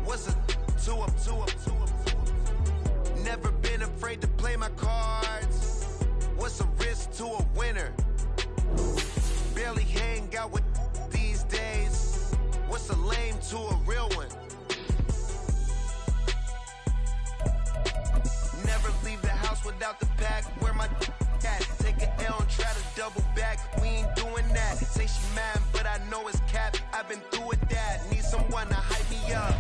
What's a two up, two up, two up, two up? Never been afraid to play my cards. What's a risk to a winner? Barely hang out with these days. What's a lame to a real one? Never leave the house without the pack. Where my at? Take an L and try to double back. We ain't doing that. Say she mad, but I know it's cap. I've been through with that. Need someone to hype me up.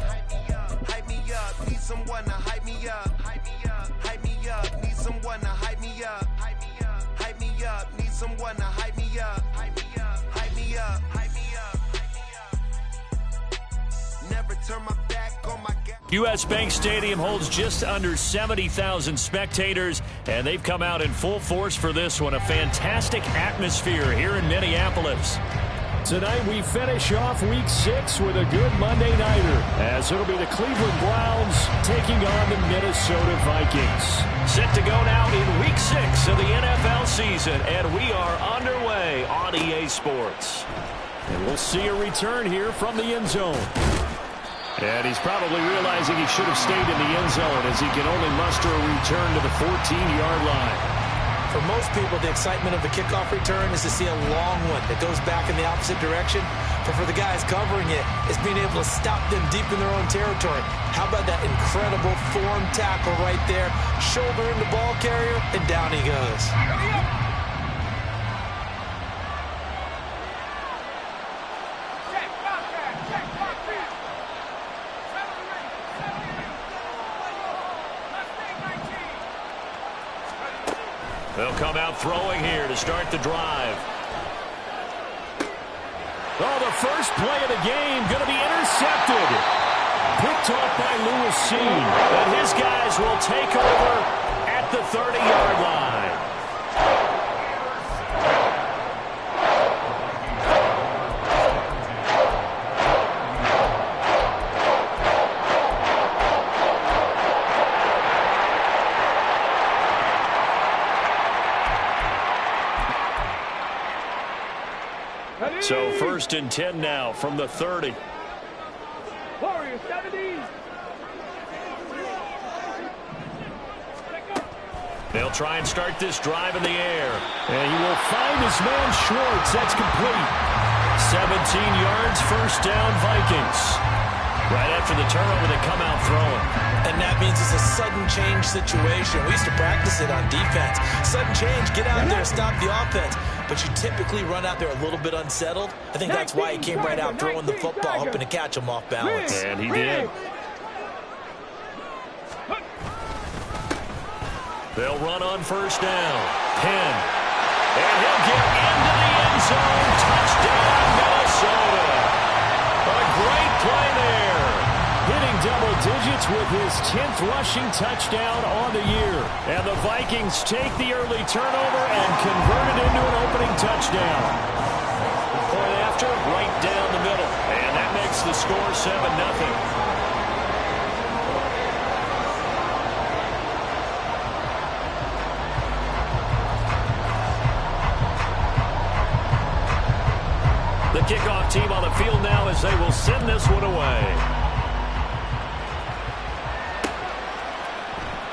Hype me up. Need someone to hype me up. Hype me up. Hype me up. Need someone to hype me up. Hype me up. Hype me up. Need someone to hype me up. Hype me up. Hype me up. Hype me up. Never turn my back on my guy. U.S. Bank Stadium holds just under 70,000 spectators, and they've come out in full force for this one. A fantastic atmosphere here in Minneapolis. Tonight we finish off Week 6 with a good Monday nighter, as it'll be the Cleveland Browns taking on the Minnesota Vikings. Set to go now in Week 6 of the NFL season, and we are underway on EA Sports. And we'll see a return here from the end zone. And he's probably realizing he should have stayed in the end zone, as he can only muster a return to the 14-yard line. For most people, the excitement of the kickoff return is to see a long one that goes back in the opposite direction. But for the guys covering it, it's being able to stop them deep in their own territory. How about that incredible form tackle right there? Shoulder in the ball carrier, and down he goes. They'll come out throwing here to start the drive. Oh, the first play of the game going to be intercepted. Picked off by Lewis Seen. And his guys will take over at the 30-yard line. So 1st and 10 now from the 30. Warriors 70. They'll try and start this drive in the air. And he will find his man Schwartz. That's complete. 17 yards, first down, Vikings. Right after the turnover, they come out throwing. And that means it's a sudden change situation. We used to practice it on defense. Sudden change, get out there, stop the offense. But you typically run out there a little bit unsettled. I think that's why he came right out throwing the football, hoping to catch him off balance. And he did. They'll run on first down. Penn. And he'll get into the end zone. Touchdown, Minnesota. A great play there. Hitting double digits with his 10th rushing touchdown on the year. And the Vikings take the early turnover and convert it into an opening touchdown. Point after, right down the middle. And that makes the score 7-0. The kickoff team on the field now as they will send this one away.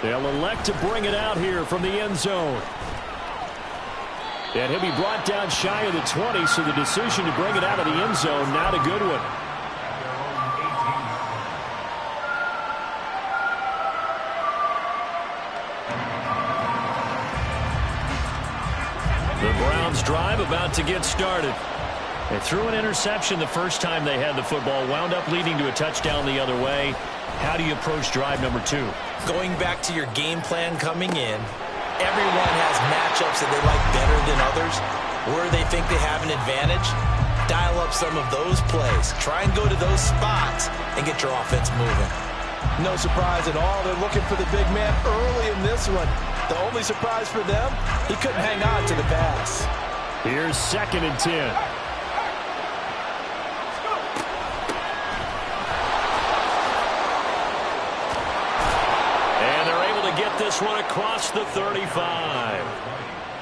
They'll elect to bring it out here from the end zone. And he'll be brought down shy of the 20, so the decision to bring it out of the end zone, not a good one. The Browns drive about to get started. They threw an interception the first time they had the football, wound up leading to a touchdown the other way. How do you approach drive number 2? Going back to your game plan coming in, everyone has matchups that they like better than others. Where they think they have an advantage, dial up some of those plays. Try and go to those spots and get your offense moving. No surprise at all. They're looking for the big man early in this one. The only surprise for them, he couldn't hang on to the pass. Here's 2nd and 10. This one across the 35.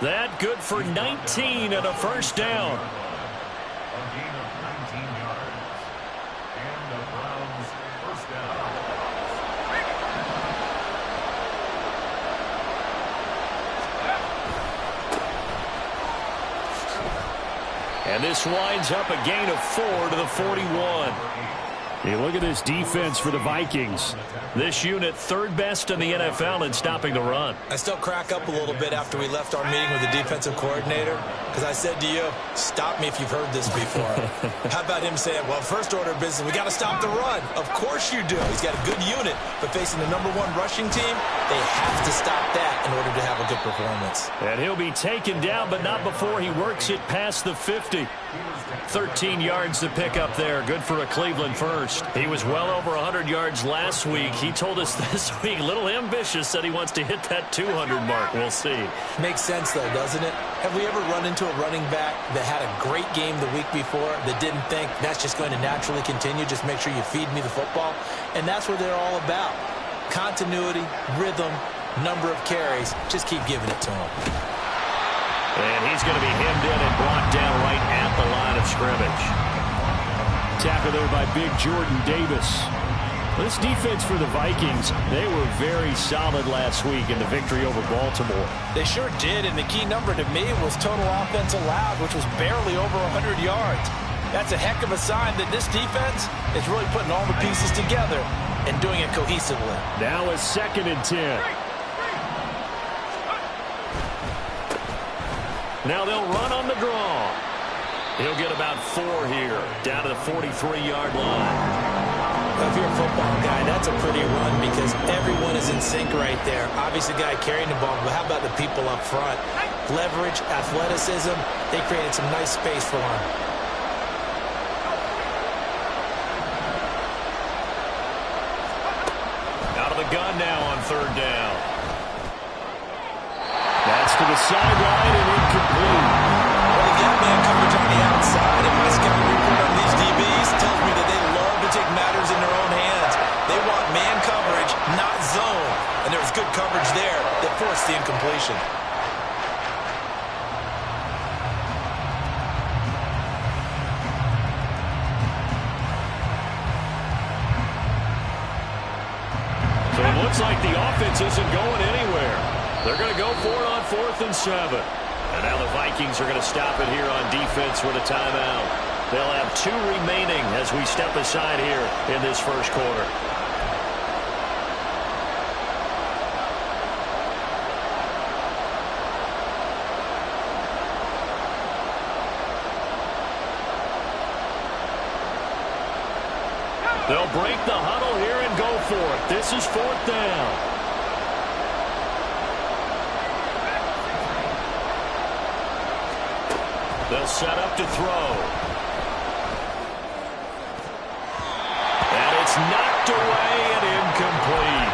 That good for 19 and a first down. A gain of 19 yards. And the Browns first down. And this winds up a gain of 4 to the 41. Hey, look at this defense for the Vikings. This unit third best in the NFL in stopping the run. I still crack up a little bit after we left our meeting with the defensive coordinator because I said to you, stop me if you've heard this before. How about him saying, well, first order of business, we got to stop the run. Of course you do. He's got a good unit, but facing the #1 rushing team, they have to stop that in order to have a good performance. And he'll be taken down, but not before he works it past the 50. 13 yards to pick up there. Good for a Cleveland first. He was well over 100 yards last week. He told us this week, a little ambitious, said he wants to hit that 200 mark. We'll see. Makes sense, though, doesn't it? Have we ever run into a running back that had a great game the week before that didn't think that's just going to naturally continue? Just make sure you feed me the football. And that's what they're all about. Continuity, rhythm, number of carries. Just keep giving it to him. And he's going to be hemmed in and brought down right at the line of scrimmage. Tackle there by big Jordan Davis. This defense for the Vikings, they were very solid last week in the victory over Baltimore. They sure did, and the key number to me was total offense allowed, which was barely over 100 yards. That's a heck of a sign that this defense is really putting all the pieces together and doing it cohesively. Now a 2nd and 10. Now they'll run on the draw. He'll get about 4 here, down to the 43-yard line. If you're a football guy, that's a pretty run because everyone is in sync right there. Obviously, the guy carrying the ball, but how about the people up front? Leverage, athleticism, they created some nice space for him. Out of the gun now on 3rd down. That's to the sideline and incomplete. Well, they got man coverage on the outside, and my scouting report on these DBs tells me that they love to take matters in their own hands. They want man coverage, not zone. And there was good coverage there that forced the incompletion. So it looks like the offense isn't going anywhere. They're going to go for it on 4th and 7. And now the Vikings are going to stop it here on defense with a timeout. They'll have 2 remaining as we step aside here in this first quarter. They'll break the huddle here and go for it. This is 4th down. They'll set up to throw. And it's knocked away and incomplete.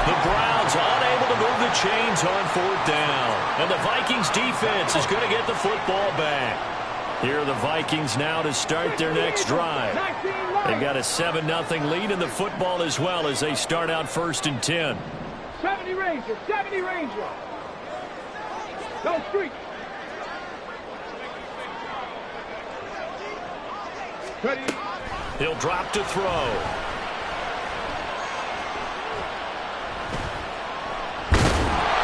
The Browns unable to move the chains on 4th down. And the Vikings defense is going to get the football back. Here are the Vikings now to start their next drive. They've got a 7-0 lead in the football as well as they start out 1st and 10. 70 Ranger, 70 Ranger. No street. Ready. He'll drop to throw.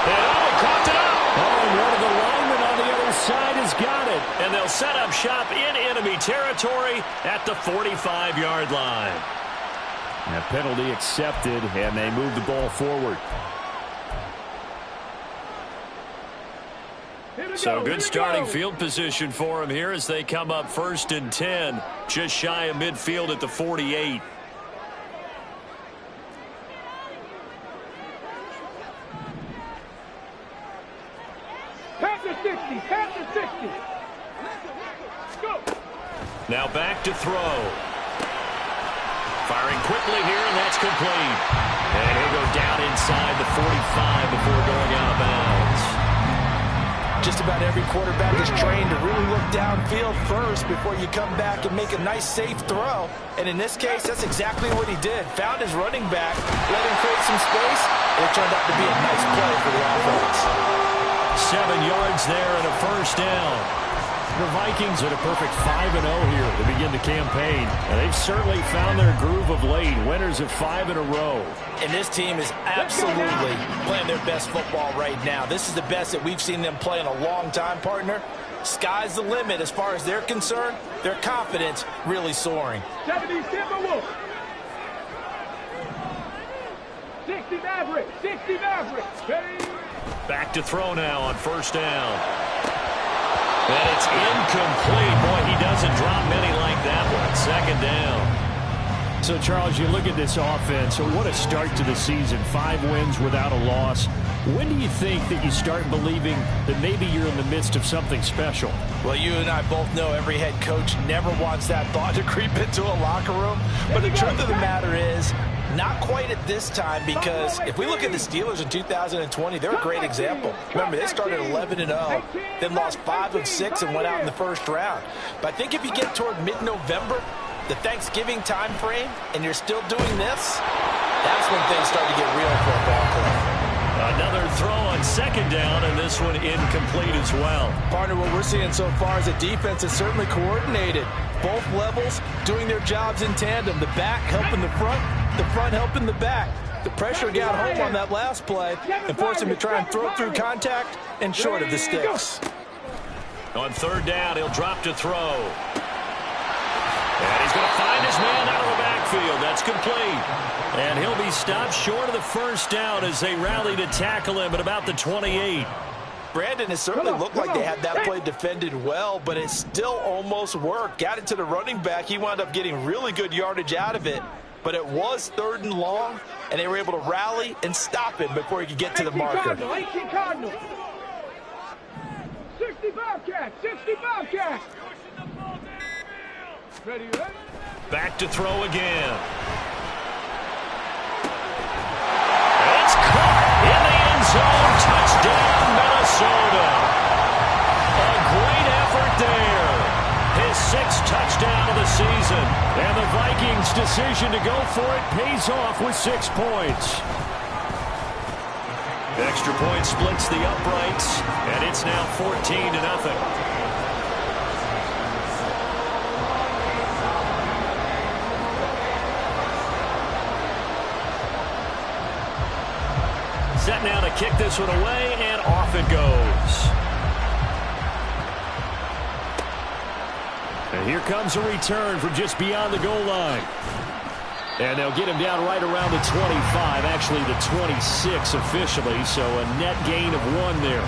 And caught it up. Oh, and one of the linemen on the other side has got it. And they'll set up shop in enemy territory at the 45-yard line. A penalty accepted, and they move the ball forward. So good starting field position for them here as they come up 1st and 10, just shy of midfield at the 48. Pass to 60, pass to 60. Go. Now back to throw. Firing quickly here, and that's complete. And he'll go down inside the 45 before going out of bounds. Just about every quarterback is trained to really look downfield first before you come back and make a nice, safe throw. And in this case, that's exactly what he did. Found his running back, let him create some space, and it turned out to be a nice play for the offense. 7 yards there and a 1st down. The Vikings at a perfect 5-0 here to begin the campaign. And they've certainly found their groove of late. Winners of 5 in a row. And this team is absolutely playing their best football right now. This is the best that we've seen them play in a long time, partner. Sky's the limit as far as they're concerned. Their confidence really soaring. 70 Timberwolves. 60 Mavericks. 60 Mavericks. Back to throw now on first down. And it's incomplete. Boy, he doesn't drop many like that one. Second down. So, Charles, you look at this offense, so what a start to the season. 5 wins without a loss. When do you think that you start believing that maybe you're in the midst of something special? Well, you and I both know every head coach never wants that thought to creep into a locker room. But the truth of the matter is, not quite at this time, because if we look at the Steelers in 2020, they're a great example. Remember, they started 11-0, then lost 5 of 6 and went out in the first round. But I think if you get toward mid-November, the Thanksgiving time frame, and you're still doing this, that's when things start to get real for a ball club. Another throw on second down, and this one incomplete as well. Partner, what we're seeing so far is the defense is certainly coordinated. Both levels doing their jobs in tandem. The back helping the front helping the back. The pressure got home on that last play and forced him to try and throw through contact and short of the sticks. On third down, he'll drop to throw. And he's going to find his man out of the backfield. That's complete. And he'll be stopped short of the first down as they rally to tackle him at about the 28. Brandon, it certainly looked like they had that play defended well, but it still almost worked. Got it to the running back. He wound up getting really good yardage out of it. But it was 3rd and long, and they were able to rally and stop him before he could get to the marker. 18 Cardinals. 60 Bobcats. 60 Bobcats. Ready, ready? Back to throw again. It's caught in the end zone. Touchdown, Minnesota. A great effort there. His 6th touchdown of the season. And the Vikings' decision to go for it pays off with 6 points. Extra point splits the uprights, and it's now 14-0. Set now to kick this one away, and off it goes. And here comes a return from just beyond the goal line. And they'll get him down right around the 25, actually the 26 officially, so a net gain of 1 there.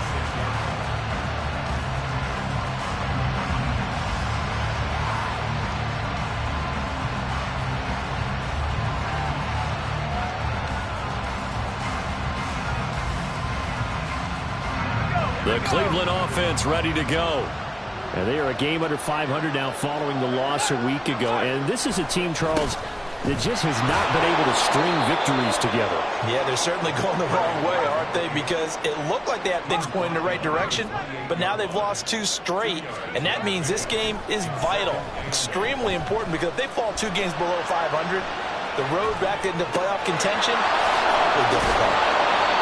The Cleveland offense ready to go. And they are a game under 500 now following the loss a week ago. And this is a team, Charles, that just has not been able to string victories together. Yeah, they're certainly going the wrong way, aren't they? Because it looked like they had things pointing in the right direction, but now they've lost 2 straight. And that means this game is vital, extremely important, because if they fall 2 games below 500, the road back into playoff contention, awfully difficult.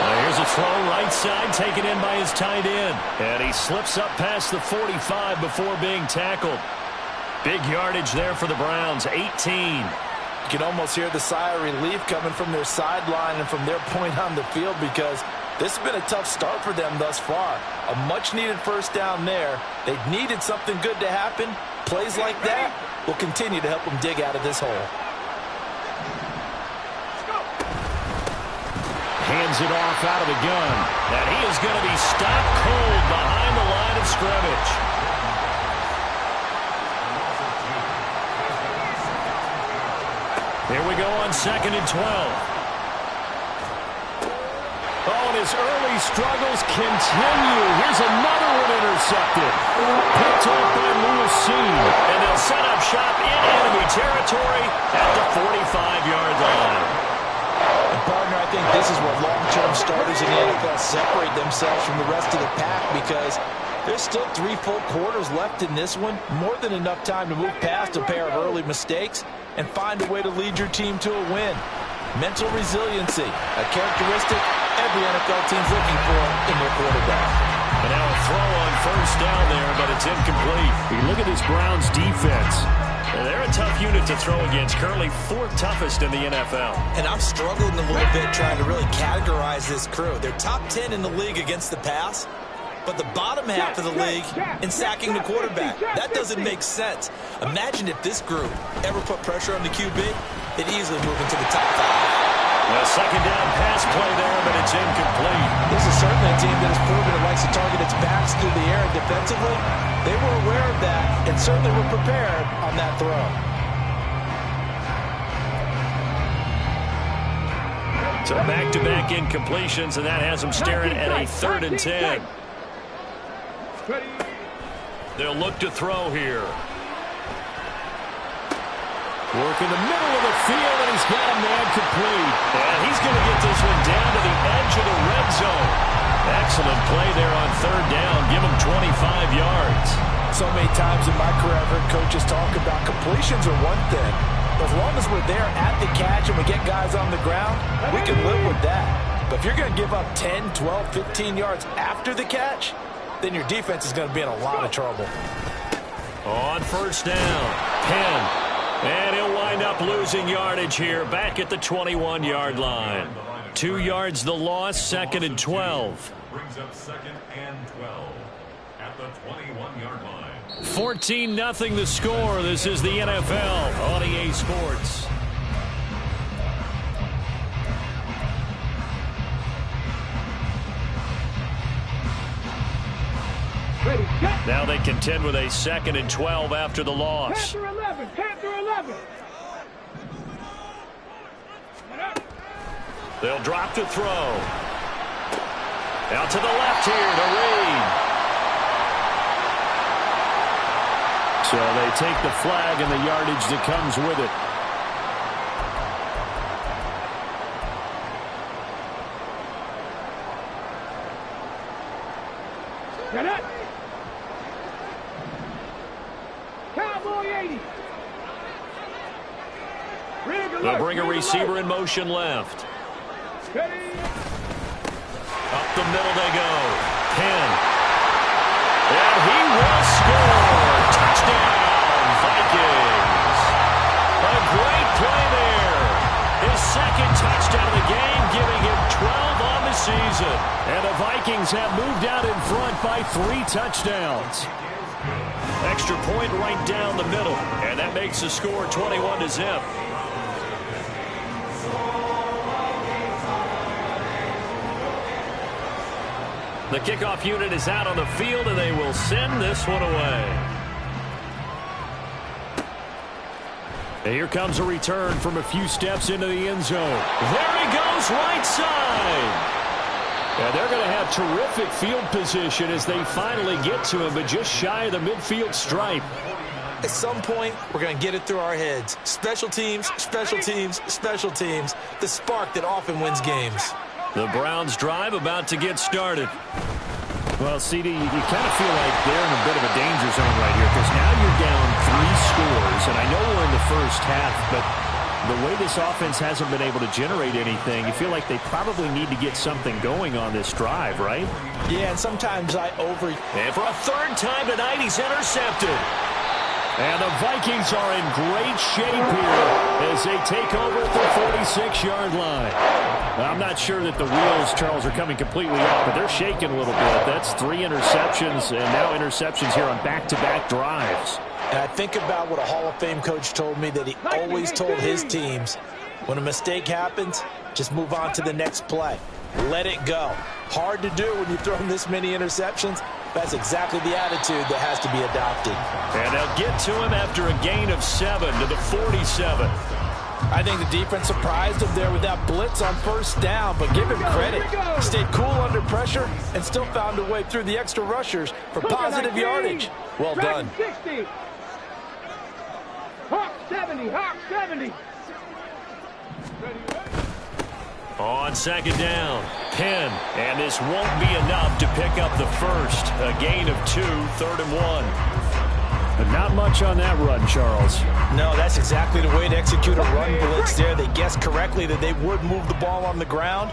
Here's a throw right side taken in by his tight end. And he slips up past the 45 before being tackled. Big yardage there for the Browns, 18. You can almost hear the sigh of relief coming from their sideline and from their point on the field, because this has been a tough start for them thus far. A much-needed first down there. They needed something good to happen. Plays like that will continue to help them dig out of this hole. Hands it off out of the gun. And he is going to be stopped cold behind the line of scrimmage. Here we go on 2nd and 12. Oh, and his early struggles continue. Here's another one intercepted. Picked off by Lewis Seen. And they'll set up shop in enemy territory at the 45-yard line. And partner, I think this is where long-term starters in the NFL separate themselves from the rest of the pack, because there's still 3 full quarters left in this one. More than enough time to move past a pair of early mistakes and find a way to lead your team to a win. Mental resiliency, a characteristic every NFL team's looking for in their quarterback. And now a throw on first down there, but it's incomplete. You look at this Browns defense. They're a tough unit to throw against, currently 4th toughest in the NFL. And I'm struggling a little bit trying to really categorize this crew. They're top 10 in the league against the pass, but the bottom half of the league in sacking the quarterback. That doesn't make sense. Imagine if this group ever put pressure on the QB, they'd easily move into the top 5. A second down pass play there, but it's incomplete. This is certainly a team that has proven it likes to target its backs through the air and defensively. They were aware of that and certainly were prepared on that throw. So back-to-back incompletions, and that has them staring at a 3rd and 10. They'll look to throw here. Work in the middle of the field, and he's got a man complete. And he's going to get this one down to the edge of the red zone. Excellent play there on 3rd down. Give him 25 yards. So many times in my career, I've heard coaches talk about completions are one thing. As long as we're there at the catch and we get guys on the ground, we can live with that. But if you're going to give up 10, 12, 15 yards after the catch, then your defense is going to be in a lot of trouble. On 1st down, Penn. And he'll wind up losing yardage here back at the 21-yard line. 2 yards the loss, 2nd and 12. Brings up 2nd and 12 at the 21-yard line. 14-0 the score. This is the NFL on EA Sports. Now they contend with a 2nd and 12 after the loss. Panther 11, Panther 11. They'll drop to throw. Out to the left here to Reed. So they take the flag and the yardage that comes with it. Get it. Cowboy 80. They'll bring a receiver in motion left. Ready. Up the middle they go. Penn. And he will score. Touchdown, Vikings. A great play there. His 2nd touchdown of the game, giving him 12 on the season. And the Vikings have moved out in front by 3 touchdowns. Extra point right down the middle. And that makes the score 21-0. The kickoff unit is out on the field, and they will send this one away. And here comes a return from a few steps into the end zone. There he goes, right side. And they're going to have terrific field position as they finally get to him, but just shy of the midfield stripe. At some point, we're going to get it through our heads. Special teams, special teams, special teams. The spark that often wins games. The Browns drive about to get started. Well, CD, you kind of feel like they're in a bit of a danger zone right here because now you're down 3 scores, and I know we're in the first half, but the way this offense hasn't been able to generate anything, you feel like they probably need to get something going on this drive, right? Yeah, and sometimes I And for a 3rd time tonight, he's intercepted. And the Vikings are in great shape here as they take over at the 46-yard line. Now, I'm not sure that the wheels, Charles, are coming completely off, but they're shaking a little bit. That's 3 interceptions, and now interceptions here on back-to-back drives. And I think about what a Hall of Fame coach told me that he always told his teams, when a mistake happens, just move on to the next play. Let it go. Hard to do when you've thrown this many interceptions. That's exactly the attitude that has to be adopted. And they'll get to him after a gain of 7 to the 47. I think the defense surprised him there with that blitz on 1st down, but give him credit. He stayed cool under pressure and still found a way through the extra rushers for positive yardage. Well done. 60. Hawk 70, Hawk 70. On 2nd down, Penn, and this won't be enough to pick up the first. A gain of 2, 3rd and 1. But not much on that run, Charles. No, that's exactly the way to execute a run blitz there. They guessed correctly that they would move the ball on the ground,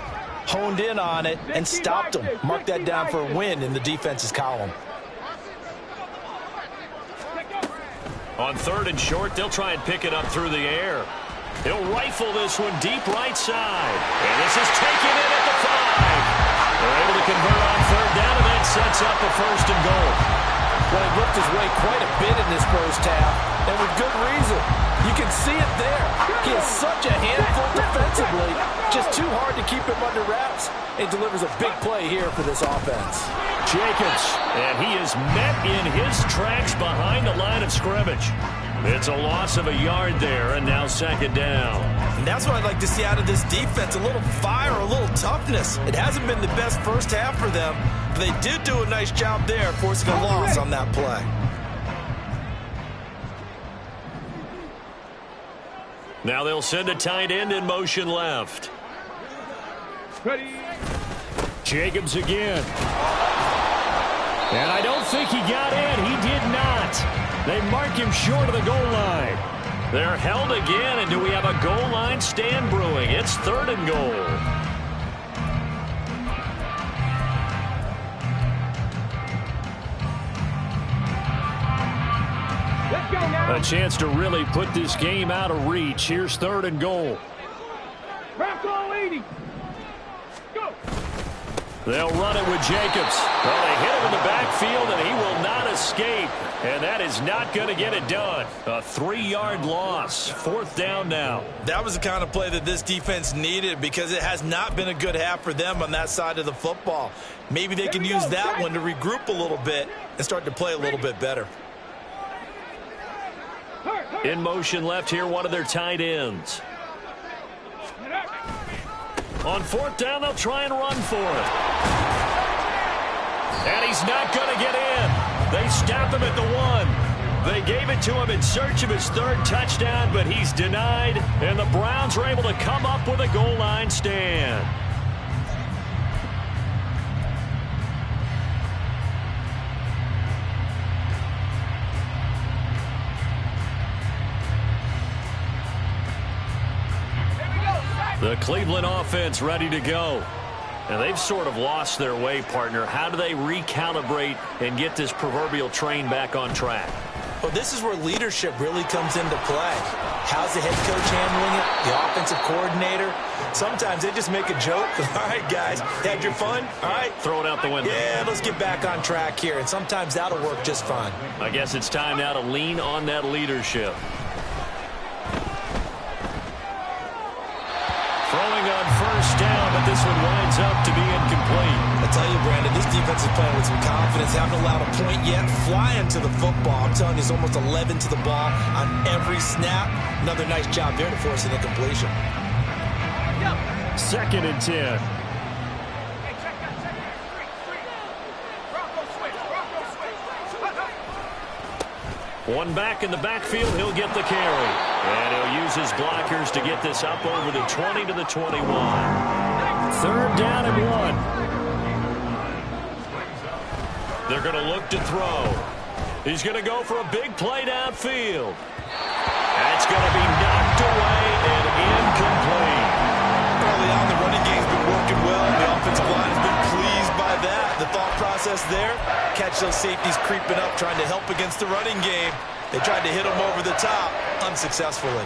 honed in on it, and stopped them. Mark that down for a win in the defense's column. On 3rd and short, they'll try and pick it up through the air. He'll rifle this one deep right side. And this is taken in at the 5. They're able to convert on third down, and that sets up a 1st and goal. Well, he looked his way quite a bit in this first half, and with good reason. You can see it there. He is such a handful defensively. Just too hard to keep him under wraps. He delivers a big play here for this offense. Jacobs, and he is met in his tracks behind the line of scrimmage. It's a loss of a yard there, and now 2nd down. And that's what I'd like to see out of this defense, a little fire, a little toughness. It hasn't been the best first half for them, but they did do a nice job there, forcing a loss on that play. Now they'll send a tight end in motion left. Ready. Jacobs again. And I don't think he got in. He did not. They mark him short of the goal line. They're held again, and do we have a goal line stand brewing? It's 3rd and goal. Let's go now. A chance to really put this game out of reach. Here's 3rd and goal. Bronco 80. Go. They'll run it with Jacobs. Well, they hit him in the backfield, and he will not escape. And that is not going to get it done. A 3-yard loss. 4th down now. That was the kind of play that this defense needed because it has not been a good half for them on that side of the football. Maybe they can use that one to regroup a little bit and start to play a little bit better. In motion left here, one of their tight ends. On 4th down, they'll try and run for it. And he's not going to get in. They stop him at the 1. They gave it to him in search of his 3rd touchdown, but he's denied. And the Browns are able to come up with a goal line stand. The Cleveland offense ready to go. And they've sort of lost their way, partner. How do they recalibrate and get this proverbial train back on track? Well, this is where leadership really comes into play. How's the head coach handling it? The offensive coordinator? Sometimes they just make a joke. All right, guys, had your fun? All right. Throw it out the window. Yeah, let's get back on track here. And sometimes that'll work just fine. I guess it's time now to lean on that leadership. Throwing on 1st down, but this one winds up to be incomplete. I tell you, Brandon, this defense is playing with some confidence. Haven't allowed a point yet. Flying to the football. I'm telling you, it's almost 11 to the ball on every snap. Another nice job there to force an incompletion. 2nd and 10. One back in the backfield, he'll get the carry. And he'll use his blockers to get this up over the 20 to the 21. 3rd down and 1. They're going to look to throw. He's going to go for a big play downfield. That's going to be knocked away and incomplete. Early on, the running game's been working well, and the offensive line has been pleased by that. The thought process there, catch those safeties creeping up, trying to help against the running game. They tried to hit them over the top, unsuccessfully.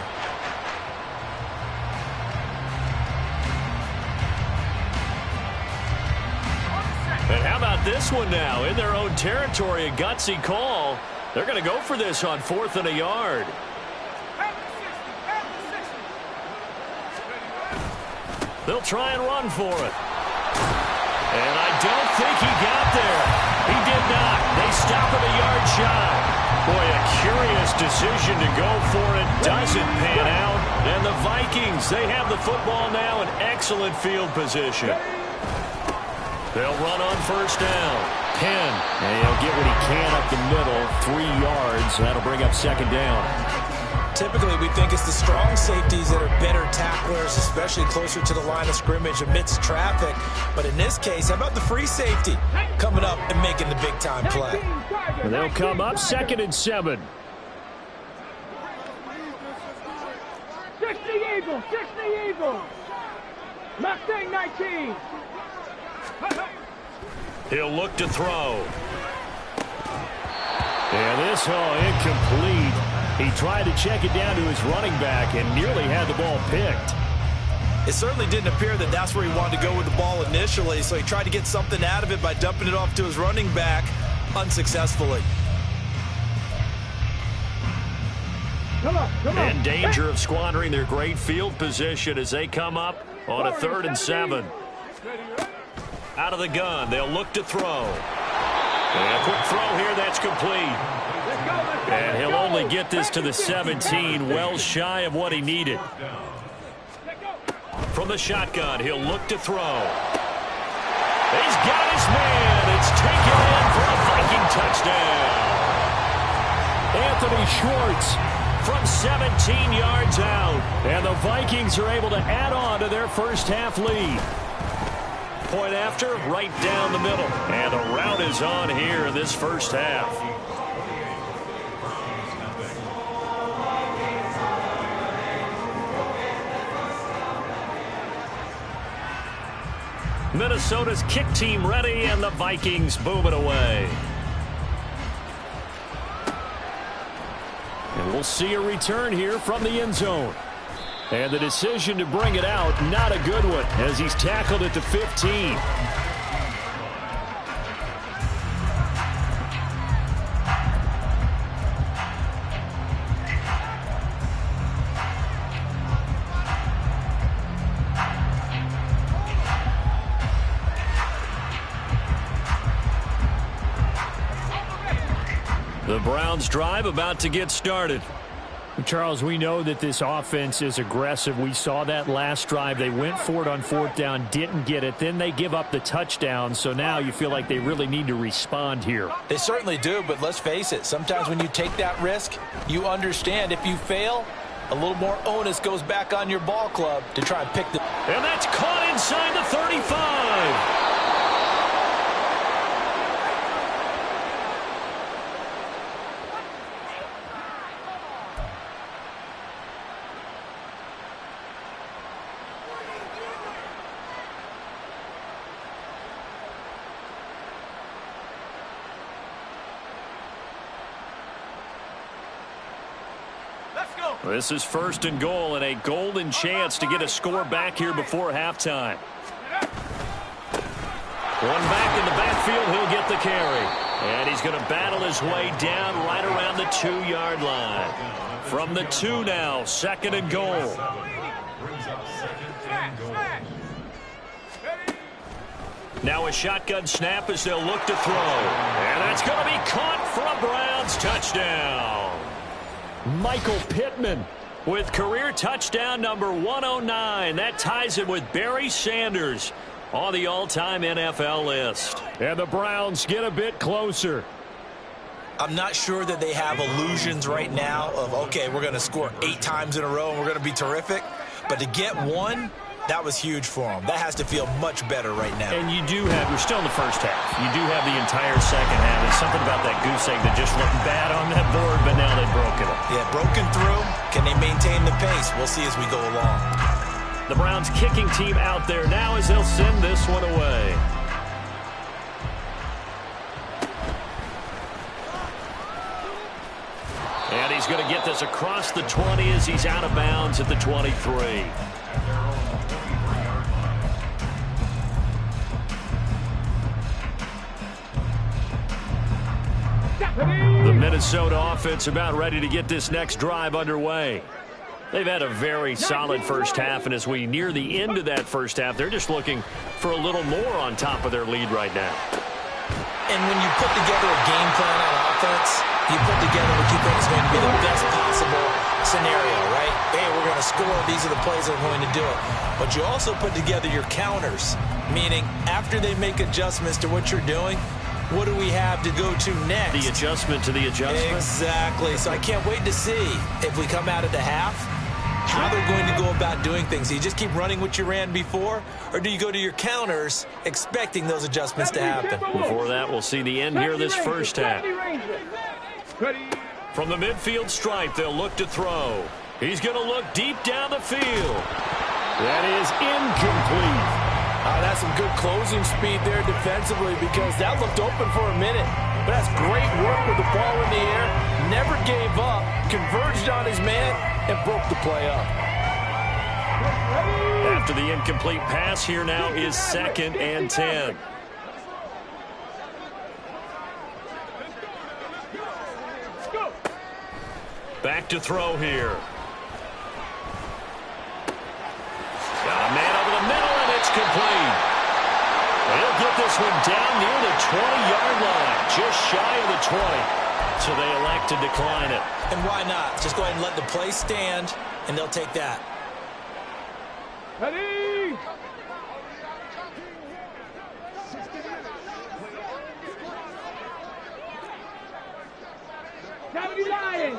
And how about this one now? In their own territory, a gutsy call. They're going to go for this on 4th and a yard. They'll try and run for it. And I don't think he got there. He did not. They stop him a yard shy. Boy, a curious decision to go for it. Doesn't pan out. And the Vikings, they have the football now in excellent field position. They'll run on 1st down. Penn. And he'll get what he can up the middle. 3 yards. That'll bring up 2nd down. Typically, we think it's the strong safeties that are better tacklers, especially closer to the line of scrimmage amidst traffic. But in this case, how about the free safety coming up and making the big-time play? And they'll come up 2nd and 7. 60 Eagles, 60 Eagles. Mustang 19. He'll look to throw. Yeah, this incomplete. He tried to check it down to his running back and nearly had the ball picked. It certainly didn't appear that that's where he wanted to go with the ball initially, so he tried to get something out of it by dumping it off to his running back unsuccessfully. In danger of squandering their great field position as they come up on a 3rd and 7. Out of the gun, they'll look to throw. And a quick throw here, that's complete. And he'll only get this to the 17, well shy of what he needed. From the shotgun, he'll look to throw. He's got his man. It's taken in for a Viking touchdown. Anthony Schwartz from 17 yards out. And the Vikings are able to add on to their first half lead. Point after, right down the middle. And the route is on here in this first half. Minnesota's kick team ready, and the Vikings boom it away. And we'll see a return here from the end zone. And the decision to bring it out, not a good one, as he's tackled at the 15. The Browns drive about to get started. Charles, we know that this offense is aggressive. We saw that last drive. They went for it on 4th down, didn't get it. Then they give up the touchdown. So now you feel like they really need to respond here. They certainly do, but let's face it. Sometimes when you take that risk, you understand if you fail, a little more onus goes back on your ball club to try and pick the... And that's caught inside the 35. This is 1st and goal and a golden chance to get a score back here before halftime. One back in the backfield, he'll get the carry. And he's going to battle his way down right around the 2-yard line. From the 2 now, 2nd and goal. Now a shotgun snap as they'll look to throw. And that's going to be caught for a Browns touchdown. Michael Pittman with career touchdown number 109. That ties him with Barry Sanders on the all-time NFL list. And the Browns get a bit closer. I'm not sure that they have illusions right now of, okay, we're going to score 8 times in a row and we're going to be terrific. But to get one, that was huge for them. That has to feel much better right now. And you do have, we're still in the first half. You do have the entire second half. There's something about that goose egg that just looked bad on that board, but now they've broken it. Yeah, broken through. Can they maintain the pace? We'll see as we go along. The Browns kicking team out there now as they'll send this one away. And he's going to get this across the 20 as he's out of bounds at the 23. The Minnesota offense about ready to get this next drive underway. They've had a very solid first half, and as we near the end of that first half, they're just looking for a little more on top of their lead right now. And when you put together a game plan on offense, you put together what you think is going to be the best possible scenario, right? Hey, we're going to score. These are the plays that are going to do it. But you also put together your counters, meaning after they make adjustments to what you're doing, what do we have to go to next? The adjustment to the adjustment. Exactly. So I can't wait to see if we come out at the half, how they're going to go about doing things. Do you just keep running what you ran before, or do you go to your counters expecting those adjustments to happen? Before that, we'll see the end here of this first half. From the midfield stripe, they'll look to throw. He's going to look deep down the field. That is incomplete. That's some good closing speed there defensively, because that looked open for a minute. But that's great work with the ball in the air. Never gave up, converged on his man, and broke the play up. After the incomplete pass, here now is 2nd and 10. Back to throw here. Got a man over the middle, and it's complete. They'll get this one down near the 20-yard line, just shy of the 20. So they elect to decline it. And why not? Just go ahead and let the play stand, and they'll take that. Ready? County Lions.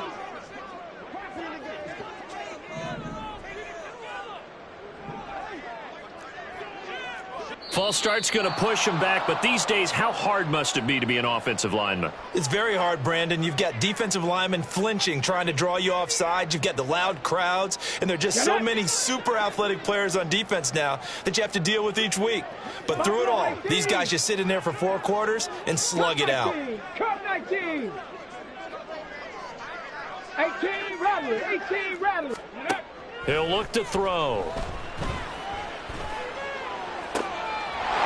False start's going to push him back, but these days, how hard must it be to be an offensive lineman? It's very hard, Brandon. You've got defensive linemen flinching, trying to draw you off sides. You've got the loud crowds, and there are just so many super athletic players on defense now that you have to deal with each week. But through it all, these guys just sit in there for 4 quarters and slug it out. Cut 19. 18 Rattlers. 18 Rattlers. He'll look to throw.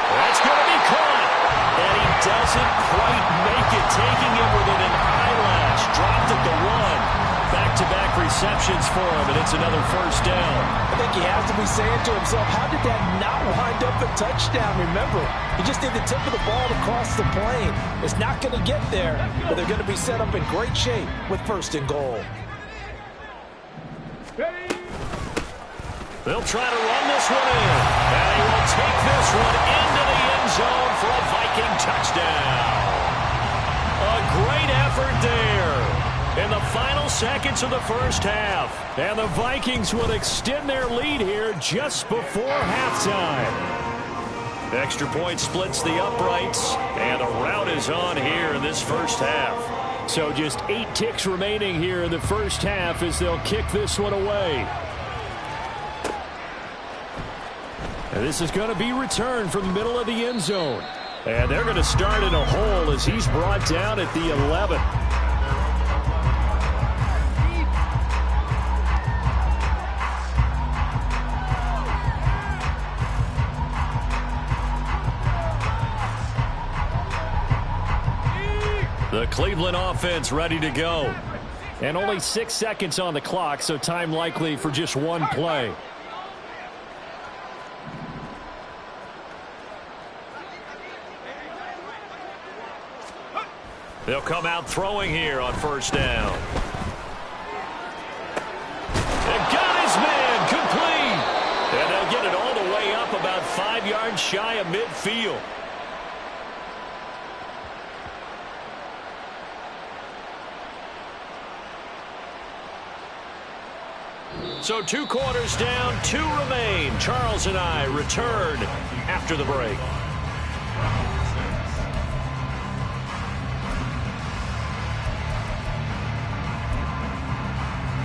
That's going to be caught. And he doesn't quite make it, taking it within an eyelash. Dropped at the 1. Back-to-back receptions for him, and it's another first down. I think he has to be saying to himself, how did that not wind up a touchdown? Remember, he just did the tip of the ball to cross the plane. It's not going to get there, but they're going to be set up in great shape with 1st and goal. They'll try to run this one in. And he will take this one into the end zone for a Viking touchdown. A great effort there in the final seconds of the first half. And the Vikings will extend their lead here just before halftime. Extra point splits the uprights, and a rout is on here in this first half. So just 8 ticks remaining here in the first half as they'll kick this one away. And this is going to be returned from the middle of the end zone. And they're going to start in a hole as he's brought down at the 11. The Cleveland offense ready to go. And only 6 seconds on the clock, so time likely for just one play. They'll come out throwing here on first down. And got his man complete. And they'll get it all the way up about 5 yards shy of midfield. So 2 quarters down, 2 remain. Charles and I return after the break.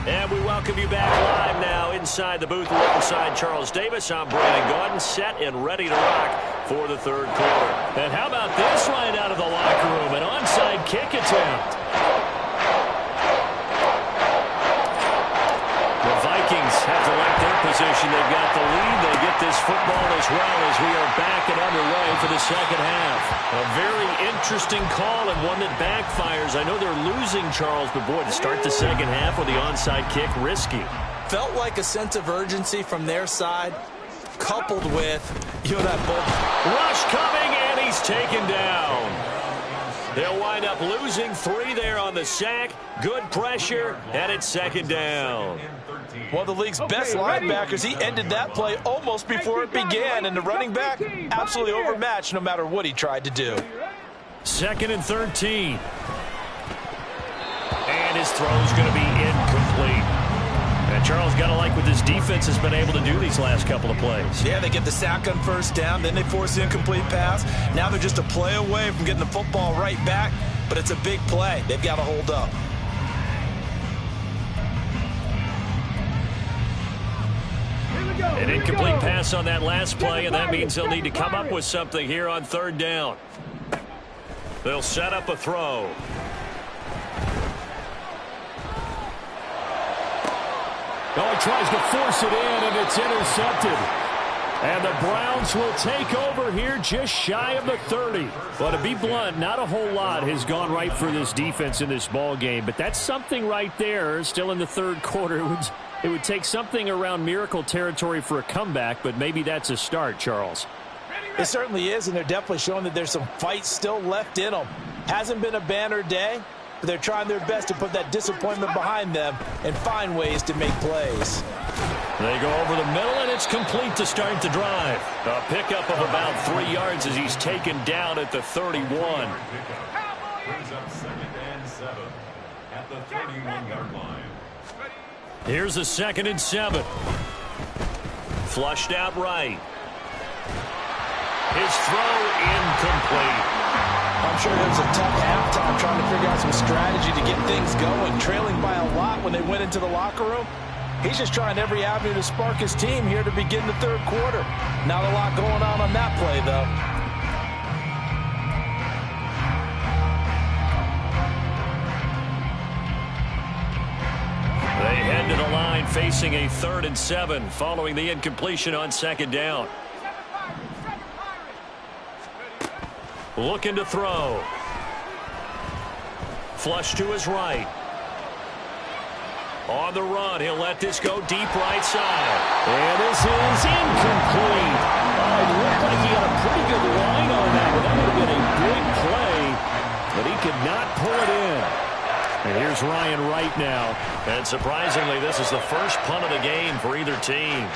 And we welcome you back live now inside the booth alongside Charles Davis. I'm Brandon Gaudin, set and ready to rock for the 3rd quarter. And how about this right out of the locker room? An onside kick attempt. The Vikings have to like their position. They've got the lead. They get this football as well as we are back and underway for the second half. A very interesting call and one that backfires. I know they're losing, Charles, but boy, to start the second half with the onside kick, risky. Felt like a sense of urgency from their side, coupled with, that bull. Rush coming, and he's taken down. They'll wind up losing 3 there on the sack. Good pressure, and it's second down. One of the league's best linebackers, he ended that play almost before it began, and the running back absolutely overmatched no matter what he tried to do. 2nd and 13. And his throw's going to be incomplete. And Charles, got to like what this defense has been able to do these last couple of plays. Yeah, they get the sack on first down, then they force the incomplete pass. Now they're just a play away from getting the football right back, but it's a big play. They've got to hold up. An incomplete pass on that last play, and that means they'll need to come up with something here on 3rd down. They'll set up a throw. Oh, he tries to force it in, and it's intercepted. And the Browns will take over here just shy of the 30. But to be blunt, not a whole lot has gone right for this defense in this ball game. But that's something right there. Still in the third quarter. It would take something around miracle territory for a comeback, but maybe that's a start, Charles. It certainly is, and they're definitely showing that there's some fight still left in them. Hasn't been a banner day, but they're trying their best to put that disappointment behind them and find ways to make plays. They go over the middle, and it's complete to start the drive. A pickup of about 3 yards as he's taken down at the 31. Brings up 2nd and 7 at the 31-yard line. Here's a 2nd and 7. Flushed out right. His throw incomplete. I'm sure it was a tough halftime trying to figure out some strategy to get things going. Trailing by a lot when they went into the locker room. He's just trying every avenue to spark his team here to begin the third quarter. Not a lot going on that play, though. They head to the line facing a 3rd and 7 following the incompletion on 2nd down. Looking to throw. Flush to his right. On the run, he'll let this go deep right side. And this is incomplete. It looked like he had a pretty good line on that, but that would have been a big play, but he could not pull it in. And here's Ryan Wright now. And surprisingly, this is the first punt of the game for either team.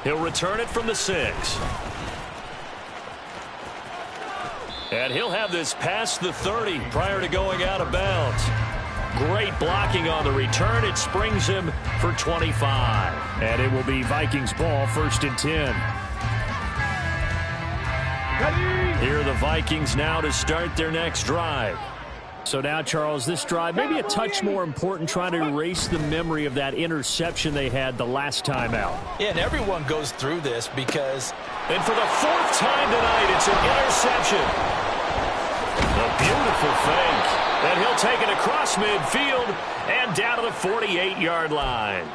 He'll return it from the 6. And he'll have this past the 30 prior to going out of bounds. Great blocking on the return. It springs him for 25. And it will be Vikings ball, 1st and 10. Here are the Vikings now to start their next drive. So now, Charles, this drive maybe a touch more important, trying to erase the memory of that interception they had the last time out. Yeah, and everyone goes through this because... And for the 4th time tonight, it's an interception. A beautiful fake. And he'll take it across midfield and down to the 48-yard line.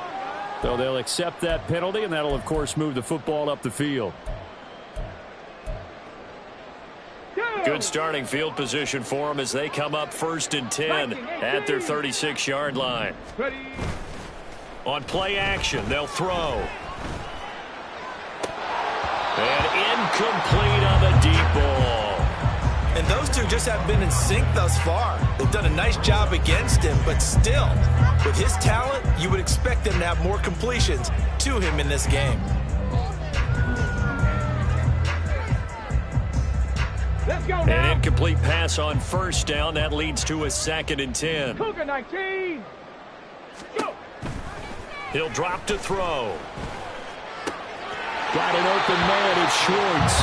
So they'll accept that penalty, and that'll, of course, move the football up the field. Good starting field position for them as they come up 1st and 10 at their 36-yard line. On play action, they'll throw. And incomplete on the deep ball. And those two just have been in sync thus far. They've done a nice job against him, but still, with his talent, you would expect them to have more completions to him in this game. An incomplete pass on 1st down. That leads to a 2nd and 10. Cougar 19. Go. He'll drop to throw. Got an open man, it's Schwartz.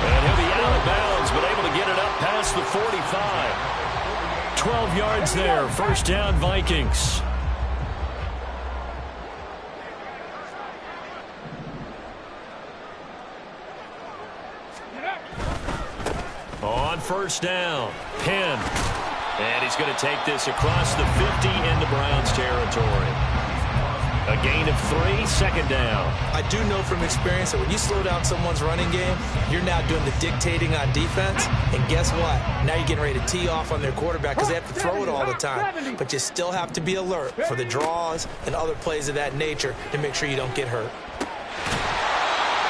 And he'll be out of bounds, but able to get it up past the 45. 12 yards there. 1st down, Vikings. On 1st down, Penn. And he's going to take this across the 50 into Browns territory. A gain of 3, 2nd down. I do know from experience that when you slow down someone's running game, you're now doing the dictating on defense. And guess what? Now you're getting ready to tee off on their quarterback because they have to throw it all the time. But you still have to be alert for the draws and other plays of that nature to make sure you don't get hurt.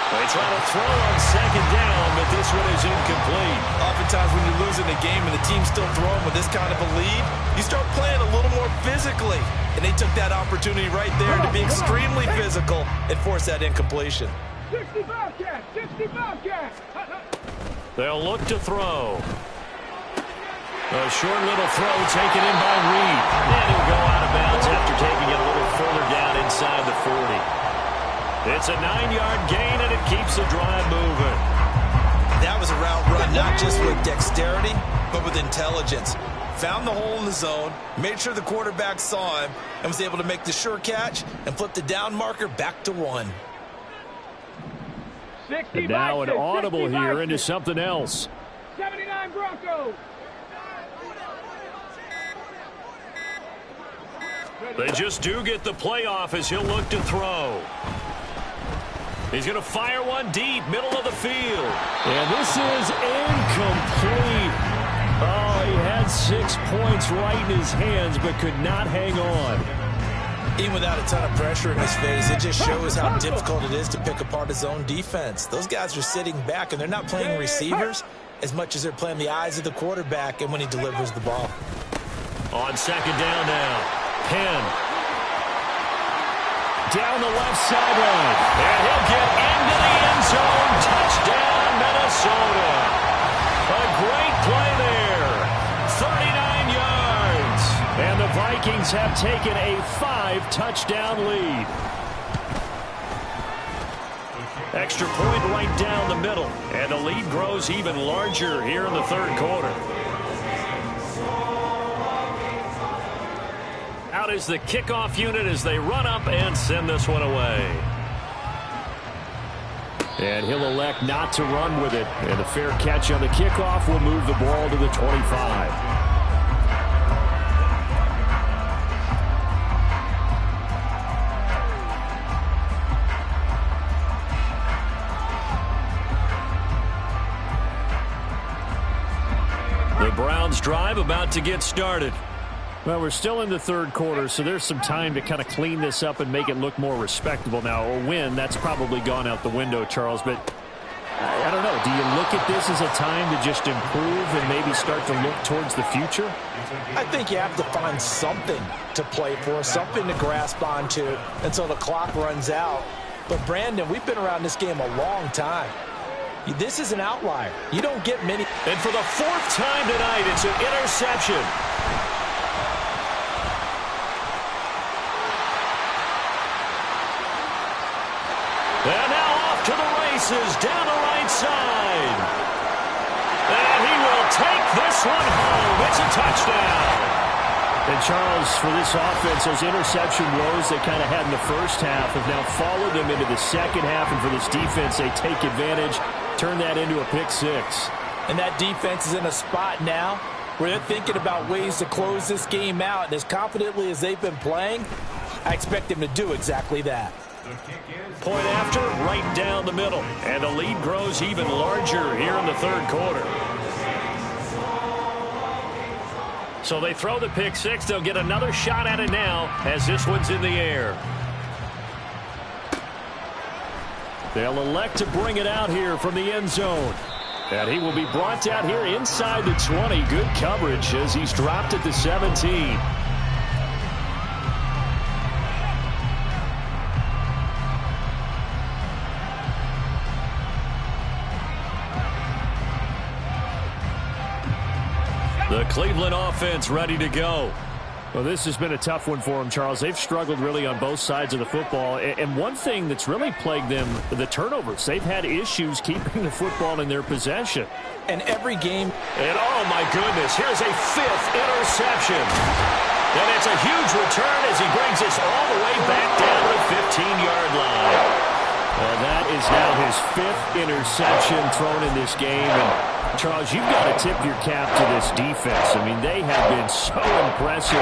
They try to throw on 2nd down, but this one is incomplete. Oftentimes when you're losing a game and the team's still throwing with this kind of a lead, you start playing a little more physically. And they took that opportunity right there to be extremely physical and force that incompletion. 60 Bobcat! 60 Bobcat! They'll look to throw. A short little throw taken in by Reed. And he'll go out of bounds after taking it a little further down inside the 40. It's a 9-yard gain, and it keeps the drive moving. That was a route run not just with dexterity, but with intelligence. Found the hole in the zone, made sure the quarterback saw him, and was able to make the sure catch and flip the down marker back to 1. And now an audible here into something else. Time, Broncos. They just do get the playoff as he'll look to throw. He's going to fire one deep, middle of the field. And this is incomplete. Oh, he had 6 points right in his hands, but could not hang on. Even without a ton of pressure in his face, it just shows how difficult it is to pick apart his own defense. Those guys are sitting back, and they're not playing receivers as much as they're playing the eyes of the quarterback and when he delivers the ball. On second down now. Penn. Down the left sideline. And he'll get into the end zone. Touchdown, Minnesota. A great play there. 39 yards. And the Vikings have taken a 5-touchdown lead. Extra point right down the middle. And the lead grows even larger here in the third quarter. Out is the kickoff unit as they run up and send this one away. And he'll elect not to run with it. And a fair catch on the kickoff will move the ball to the 25. The Browns drive about to get started. Well, we're still in the third quarter, so there's some time to kind of clean this up and make it look more respectable now. A win, that's probably gone out the window, Charles, but I don't know. Do you look at this as a time to just improve and maybe start to look towards the future? I think you have to find something to play for, something to grasp onto until the clock runs out. But, Brandon, we've been around this game a long time. This is an outlier. You don't get many. And for the fourth time tonight, it's an interception. And now off to the races down the right side. And he will take this one home. It's a touchdown. And, Charles, for this offense, those interception woes they kind of had in the first half have now followed them into the second half. And for this defense, they take advantage, turn that into a pick six. And that defense is in a spot now where they're thinking about ways to close this game out. And as confidently as they've been playing, I expect them to do exactly that. Point after, right down the middle. And the lead grows even larger here in the third quarter. So they throw the pick six. They'll get another shot at it now as this one's in the air. They'll elect to bring it out here from the end zone. And he will be brought down here inside the 20. Good coverage as he's dropped at the 17. The Cleveland offense ready to go. Well, this has been a tough one for them, Charles. They've struggled really on both sides of the football. And one thing that's really plagued them, the turnovers. They've had issues keeping the football in their possession. And every game. And oh my goodness, here's a fifth interception. And it's a huge return as he brings us all the way back down to the 15-yard line. Well, that is now his fifth interception thrown in this game. And Charles, you've got to tip your cap to this defense. I mean, they have been so impressive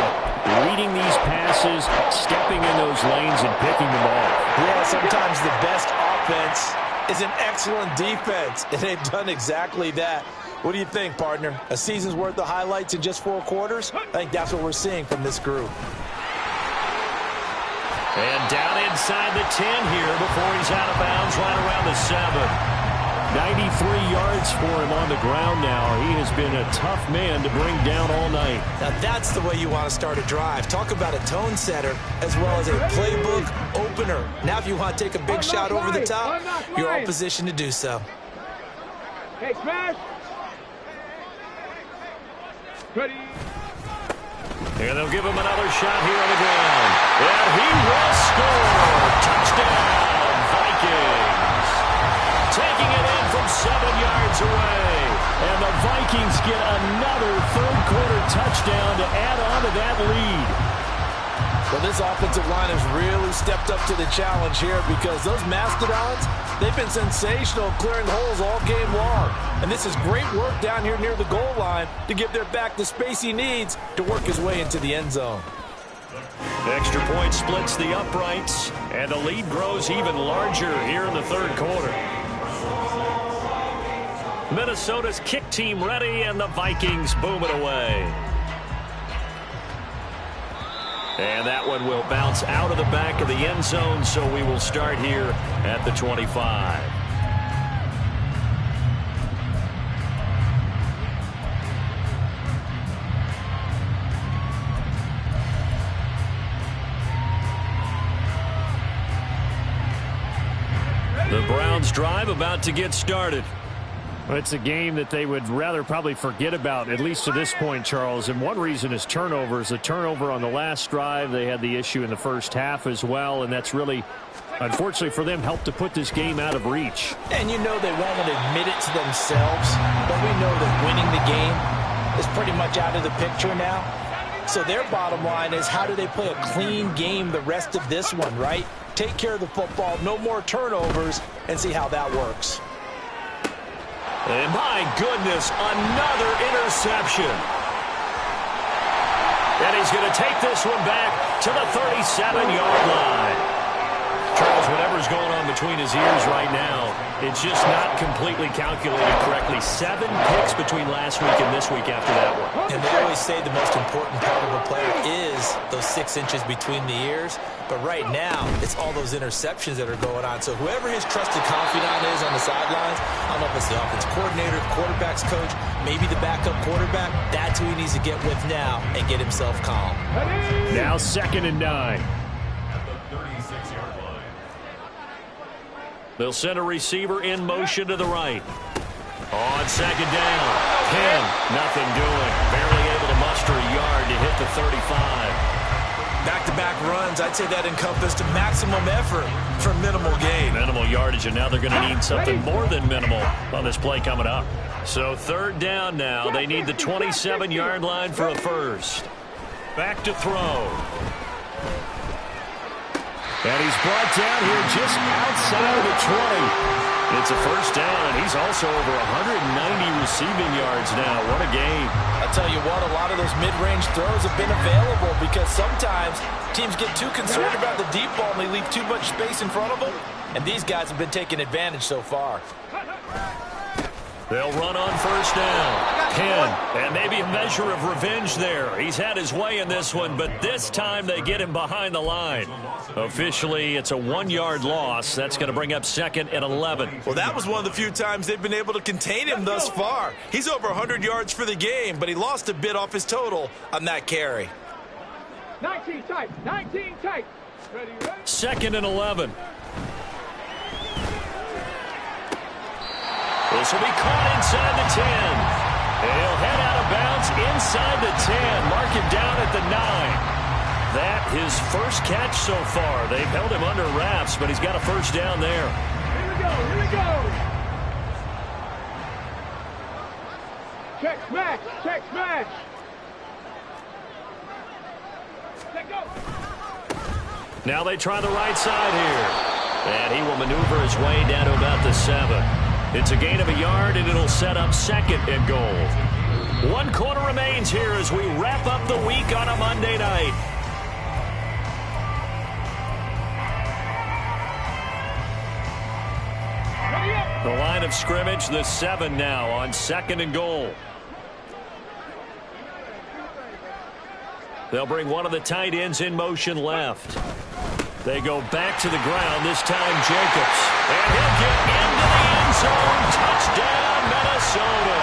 reading these passes, stepping in those lanes, and picking them off. Yeah, sometimes the best offense is an excellent defense, and they've done exactly that. What do you think, partner? A season's worth of highlights in just 4 quarters? I think that's what we're seeing from this group. And down inside the 10 here before he's out of bounds right around the 7. 93 yards for him on the ground now. He has been a tough man to bring down all night. Now that's the way you want to start a drive. Talk about a tone setter as well as a playbook opener. Now if you want to take a big shot over the top, you're all positioned to do so. Hey, smash! Ready? And they'll give him another shot here on the ground. And he will score. Touchdown, Vikings. Taking it in from 7 yards away. And the Vikings get another third-quarter touchdown to add on to that lead. Well, this offensive line has really stepped up to the challenge here because those Mastodons, they've been sensational clearing holes all game long. And this is great work down here near the goal line to give their back the space he needs to work his way into the end zone. Extra point splits the uprights, and the lead grows even larger here in the third quarter. Minnesota's kick team ready, and the Vikings boom it away. And that one will bounce out of the back of the end zone, so we will start here at the 25. The Browns drive about to get started. Well, it's a game that they would rather probably forget about, at least to this point, Charles. And one reason is turnovers. A turnover on the last drive. They had the issue in the first half as well, and that's really, unfortunately for them, helped to put this game out of reach. And you know they won't admit it to themselves, but we know that winning the game is pretty much out of the picture now. So their bottom line is, how do they play a clean game the rest of this one, right? Take care of the football, no more turnovers, and see how that works. And my goodness, another interception. And he's going to take this one back to the 37-yard line. Charles, whatever's going on between his ears right now, it's just not completely calculated correctly. 7 picks between last week and this week after that one. And they always say the most important part of a player is those 6 inches between the ears. But right now, it's all those interceptions that are going on. So whoever his trusted confidant is on the sidelines, I don't know if it's the offense coordinator, the quarterback's coach, maybe the backup quarterback, that's who he needs to get with now and get himself calm. Now 2nd and 9. At the 36-yard line. They'll send a receiver in motion to the right. On 2nd down, Penn, nothing doing. Barely able to muster a yard to hit the 35. Back-to-back runs, I'd say that encompassed maximum effort for minimal gain. Minimal yardage, and now they're going to need something more than minimal on this play coming up. So 3rd down now. They need the 27-yard line for a first. Back to throw. And he's brought down here just outside of the 20. It's a first down, and he's also over 190 receiving yards now. What a game. I'll tell you what, a lot of those mid-range throws have been available because sometimes teams get too concerned about the deep ball and they leave too much space in front of them. And these guys have been taking advantage so far. They'll run on first down. Penn, and maybe a measure of revenge there. He's had his way in this one, but this time they get him behind the line. Officially, it's a 1-yard loss. That's going to bring up 2nd and 11. Well, that was one of the few times they've been able to contain him thus far. He's over 100 yards for the game, but he lost a bit off his total on that carry. 19 tight, 19 tight. Ready, ready. 2nd and 11. This will be caught inside the 10. He'll head out of bounds inside the 10. Mark him down at the 9. That his first catch so far. They've held him under wraps, but he's got a first down there. Here we go, here we go. Check smash, check smash. Let go. Now they try the right side here. And he will maneuver his way down to about the 7. It's a gain of a yard, and it'll set up 2nd and goal. 1 quarter remains here as we wrap up the week on a Monday night. The line of scrimmage, the 7 now on 2nd and goal. They'll bring one of the tight ends in motion left. They go back to the ground, this time Jacobs. And he'll get into the end zone. Touchdown, Minnesota.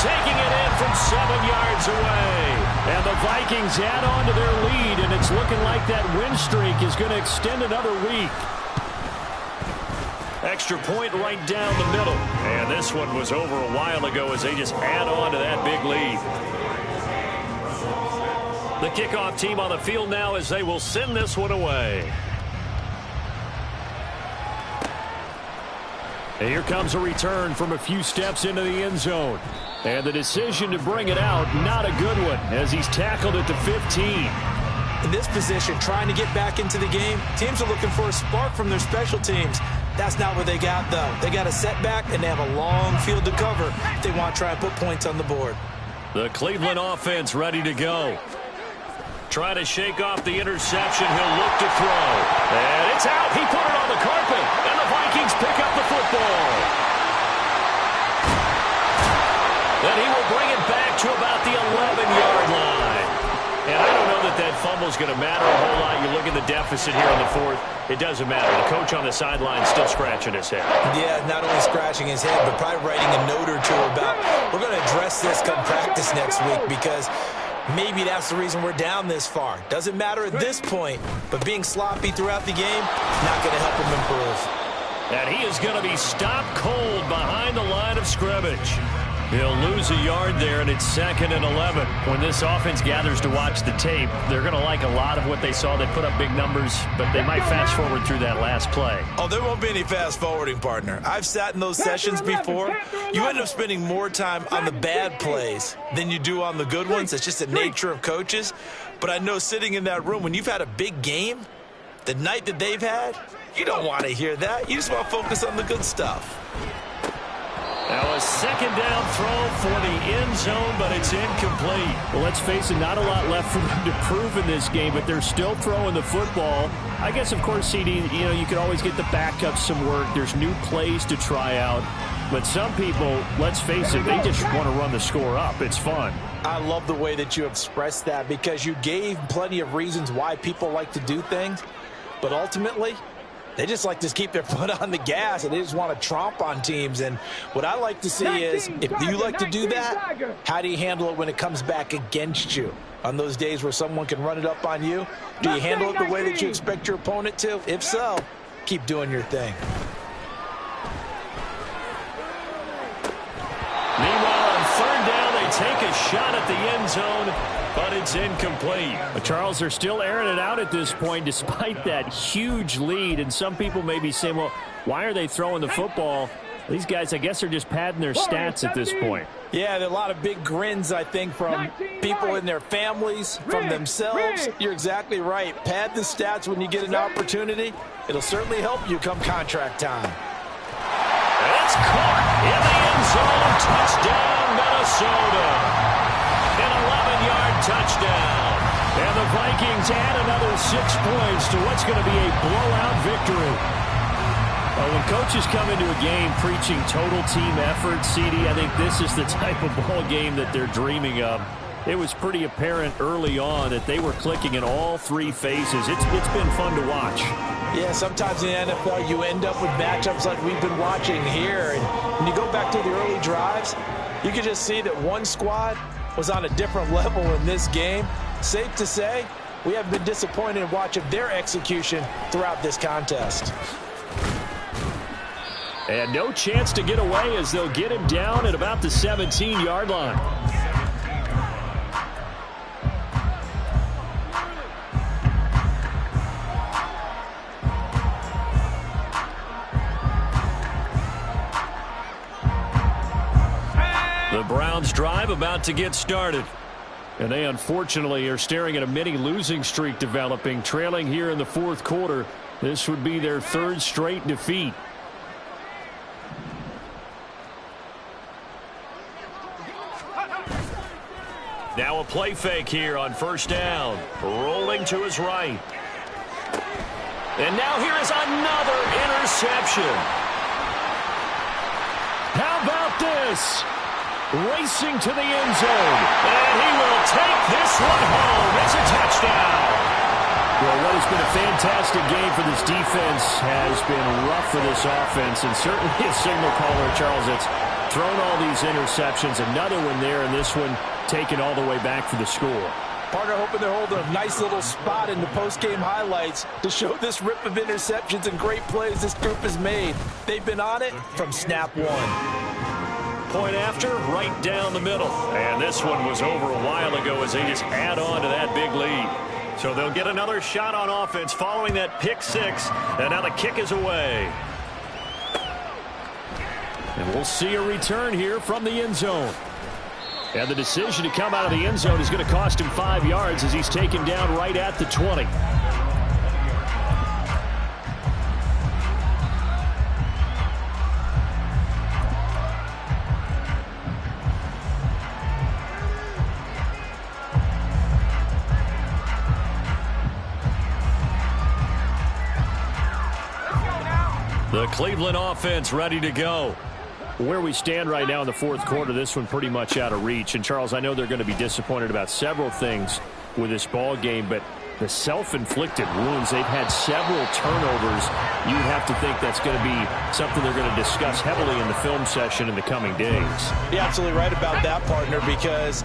Taking it in from 7 yards away. And the Vikings add on to their lead, and it's looking like that win streak is going to extend another week. Extra point right down the middle. And this one was over a while ago as they just add on to that big lead. The kickoff team on the field now as they will send this one away. And here comes a return from a few steps into the end zone. And the decision to bring it out, not a good one, as he's tackled at the 15. In this position, trying to get back into the game, teams are looking for a spark from their special teams. That's not what they got, though. They got a setback, and they have a long field to cover if they want to try and put points on the board. The Cleveland offense ready to go. Trying to shake off the interception. He'll look to throw. And it's out. He put it on the carpet. And the Vikings pick up the football. Then he will bring it back to about the 11-yard line. And I don't know that that fumble is going to matter a whole lot. You look at the deficit here in the fourth. It doesn't matter. The coach on the sideline still scratching his head. Yeah, not only scratching his head, but probably writing a note or two about, we're going to address this come practice next week, because maybe that's the reason we're down this far. Doesn't matter at this point, but being sloppy throughout the game, not going to help him improve. And he is going to be stopped cold behind the line of scrimmage. He'll lose a yard there, and it's 2nd and 11. When this offense gathers to watch the tape, they're going to like a lot of what they saw. They put up big numbers, but they might fast forward through that last play. Oh, there won't be any fast forwarding, partner. I've sat in those sessions before. You end up spending more time on the bad plays than you do on the good ones. It's just the nature of coaches. But I know sitting in that room, when you've had a big game, the night that they've had, you don't want to hear that. You just want to focus on the good stuff. Now a second down throw for the end zone, but it's incomplete. Well, let's face it, not a lot left for them to prove in this game, but they're still throwing the football. I guess, of course, CD, you could always get the backups some work. There's new plays to try out. But some people, let's face it, they just want to run the score up. It's fun. I love the way that you expressed that, because you gave plenty of reasons why people like to do things. But ultimately, they just like to keep their foot on the gas, and they just want to tromp on teams. And what I like to see is, if you like to do that, how do you handle it when it comes back against you? On those days where someone can run it up on you, do you handle it the way that you expect your opponent to? If so, keep doing your thing. Meanwhile, on 3rd down, they take a shot at the end zone, but it's incomplete. But Charles, they're still airing it out at this point despite that huge lead. And some people may be saying, well, why are they throwing the football? These guys, I guess, are just padding their stats at this point. Yeah, there are a lot of big grins, I think, from people in their families, from themselves. You're exactly right. Pad the stats when you get an opportunity. It'll certainly help you come contract time. It's caught in the end zone. Touchdown, Minnesota. An 11-yard touchdown. And the Vikings add another 6 points to what's going to be a blowout victory. Well, when coaches come into a game preaching total team effort, CD, I think this is the type of ball game that they're dreaming of. It was pretty apparent early on that they were clicking in all 3 phases. It's been fun to watch. Yeah, sometimes in the NFL you end up with matchups like we've been watching here. And when you go back to the early drives, you can just see that one squad was on a different level in this game. Safe to say, we have been disappointed in watching their execution throughout this contest. And no chance to get away as they'll get him down at about the 17-yard line. The Browns drive about to get started. And they unfortunately are staring at a mini losing streak developing, trailing here in the 4th quarter. This would be their 3rd straight defeat. Now a play fake here on 1st down. Rolling to his right. And now here is another interception. How about this? Racing to the end zone. And he will take this one home. It's a touchdown. Well, what has been a fantastic game for this defense has been rough for this offense, and certainly a signal caller, Charles, that's thrown all these interceptions. Another one there, and this one taken all the way back for the score. Partner hoping they're holding a nice little spot in the post-game highlights to show this rip of interceptions and great plays this group has made. They've been on it from snap one. Point after, right down the middle. And this one was over a while ago as they just add on to that big lead. So they'll get another shot on offense following that pick 6. And now the kick is away. And we'll see a return here from the end zone. And the decision to come out of the end zone is going to cost him 5 yards as he's taken down right at the 20. The Cleveland offense ready to go. Where we stand right now in the fourth quarter, this one pretty much out of reach. And, Charles, I know they're going to be disappointed about several things with this ball game, but the self-inflicted wounds, they've had several turnovers. You have to think that's going to be something they're going to discuss heavily in the film session in the coming days. You're absolutely right about that, partner, because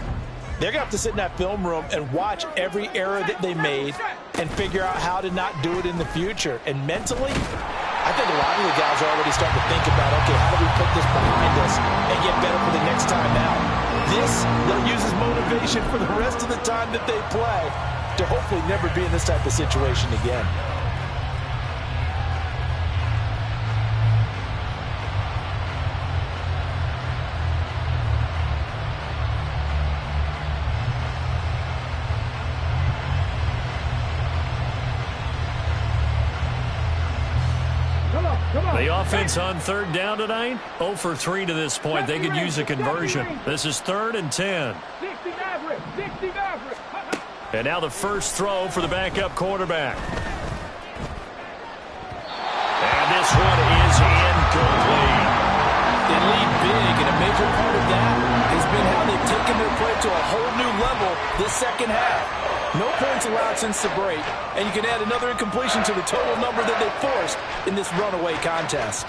they're going to have to sit in that film room and watch every error that they made and figure out how to not do it in the future. And mentally, I think a lot of the guys are already starting to think about, okay, how do we put this behind us and get better for the next time out? This, they'll use as motivation for the rest of the time that they play to hopefully never be in this type of situation again. The offense on third down tonight, 0 for 3 to this point. They could use a conversion. This is 3rd and 10. And now the first throw for the backup quarterback. And this one is incomplete. They lead big, and a major part of that has been how they've taken their play to a whole new level this second half. No points allowed since the break, and you can add another incompletion to the total number that they forced in this runaway contest.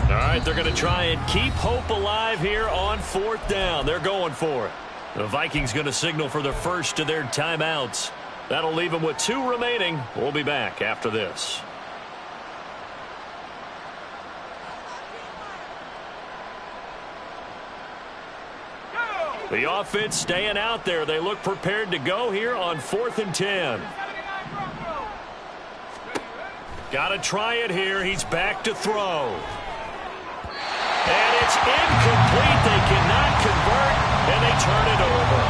All right, they're going to try and keep hope alive here on 4th down. They're going for it. The Vikings going to signal for the first of their timeouts. That'll leave them with 2 remaining. We'll be back after this. The offense staying out there. They look prepared to go here on 4th and 10. Got to try it here. He's back to throw. And it's incomplete. They cannot convert, and they turn it over.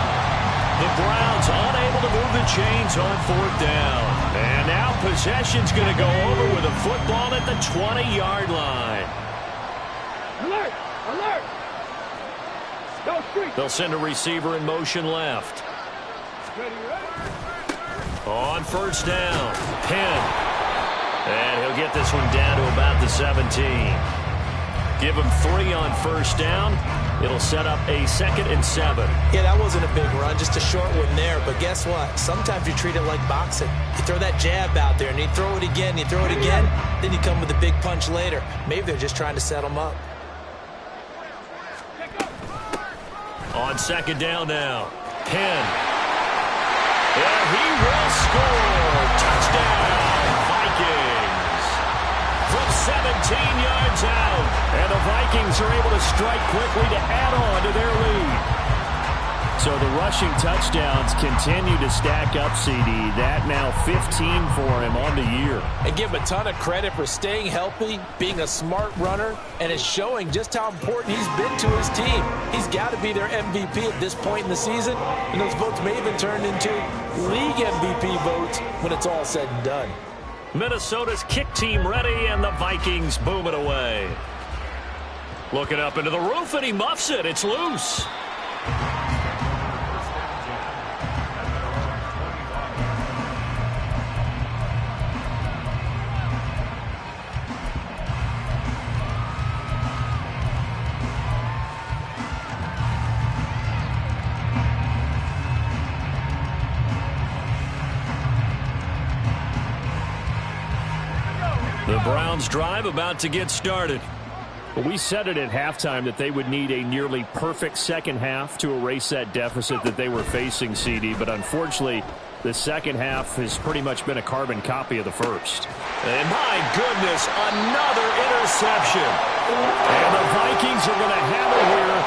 The Browns unable to move the chains on 4th down. And now possession's going to go over with a football at the 20-yard line. Alert! Alert! They'll send a receiver in motion left. On 1st down, Penn. And he'll get this one down to about the 17. Give him 3 on 1st down. It'll set up a 2nd and 7. Yeah, that wasn't a big run, just a short one there. But guess what? Sometimes you treat it like boxing. You throw that jab out there, and you throw it again, you throw it again, then you come with a big punch later. Maybe they're just trying to set them up. On 2nd down now, Penn. And he will score. Touchdown, Vikings. From 17 yards out. And the Vikings are able to strike quickly to add on to their lead. So the rushing touchdowns continue to stack up, CD. That now 15 for him on the year. And give him a ton of credit for staying healthy, being a smart runner, and is showing just how important he's been to his team. He's got to be their MVP at this point in the season, and those votes may even turn into league MVP votes when it's all said and done. Minnesota's kick team ready, and the Vikings boom it away. Looking up into the roof, and he muffs it. It's loose. The Browns drive about to get started. Well, we said it at halftime that they would need a nearly perfect second half to erase that deficit that they were facing, CD. But unfortunately, the second half has pretty much been a carbon copy of the first. And my goodness, another interception. And the Vikings are going to have it here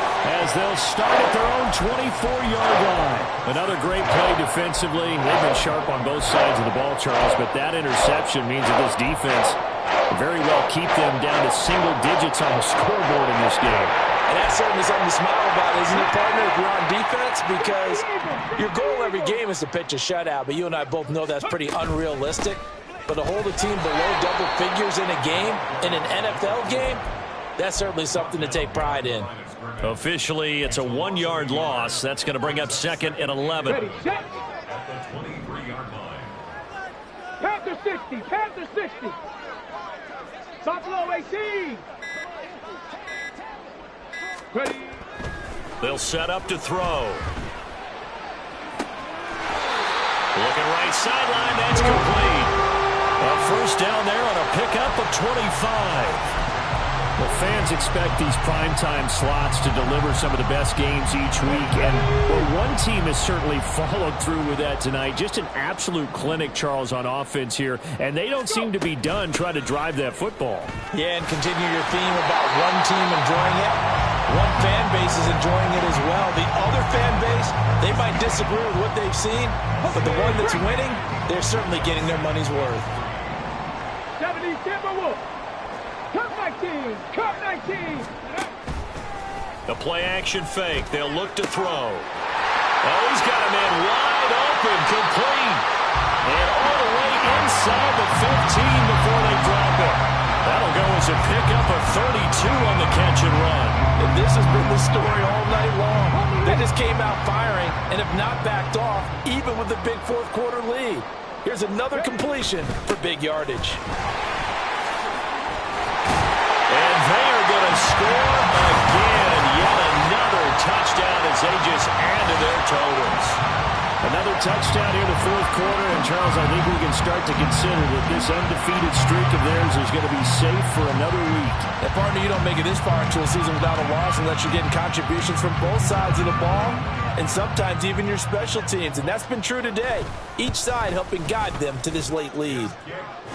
as they'll start at their own 24-yard line. Another great play defensively. They've been sharp on both sides of the ball, Charles, but that interception means that this defense will very well keep them down to single digits on the scoreboard in this game. And that's certainly something to smile about, isn't it, partner, if you're on defense? Because your goal every game is to pitch a shutout, but you and I both know that's pretty unrealistic. But to hold a team below double figures in a game, in an NFL game, that's certainly something to take pride in. Officially, it's a 1-yard loss. That's going to bring up 2nd and 11. Ready, set. At the 23-yard line. Panther 60, Panther 60. Buffalo 18. Ready. They'll set up to throw. Looking right sideline, that's complete. A first down there on a pickup of 25. Well, fans expect these primetime slots to deliver some of the best games each week, and well, one team has certainly followed through with that tonight. Just an absolute clinic, Charles, on offense here, and they don't seem to be done trying to drive that football. Yeah, and continue your theme about one team enjoying it. One fan base is enjoying it as well. The other fan base, they might disagree with what they've seen, but the one that's winning, they're certainly getting their money's worth. 70 Timberwolves. Cut 19! Cut 19! The play-action fake. They'll look to throw. Oh, he's got a man wide open, complete. And all the way inside the 15 before they drop it. That'll go as a pickup of 32 on the catch and run. And this has been the story all night long. They just came out firing and have not backed off, even with the big fourth-quarter lead. Here's another completion for big yardage. And they are going to score again. Yet another touchdown as they just add to their totals. Another touchdown here in the fourth quarter, and Charles, I think we can start to consider that this undefeated streak of theirs is going to be safe for another week. And partner, you don't make it this far into a season without a loss unless you're getting contributions from both sides of the ball, and sometimes even your special teams, and that's been true today. Each side helping guide them to this late lead.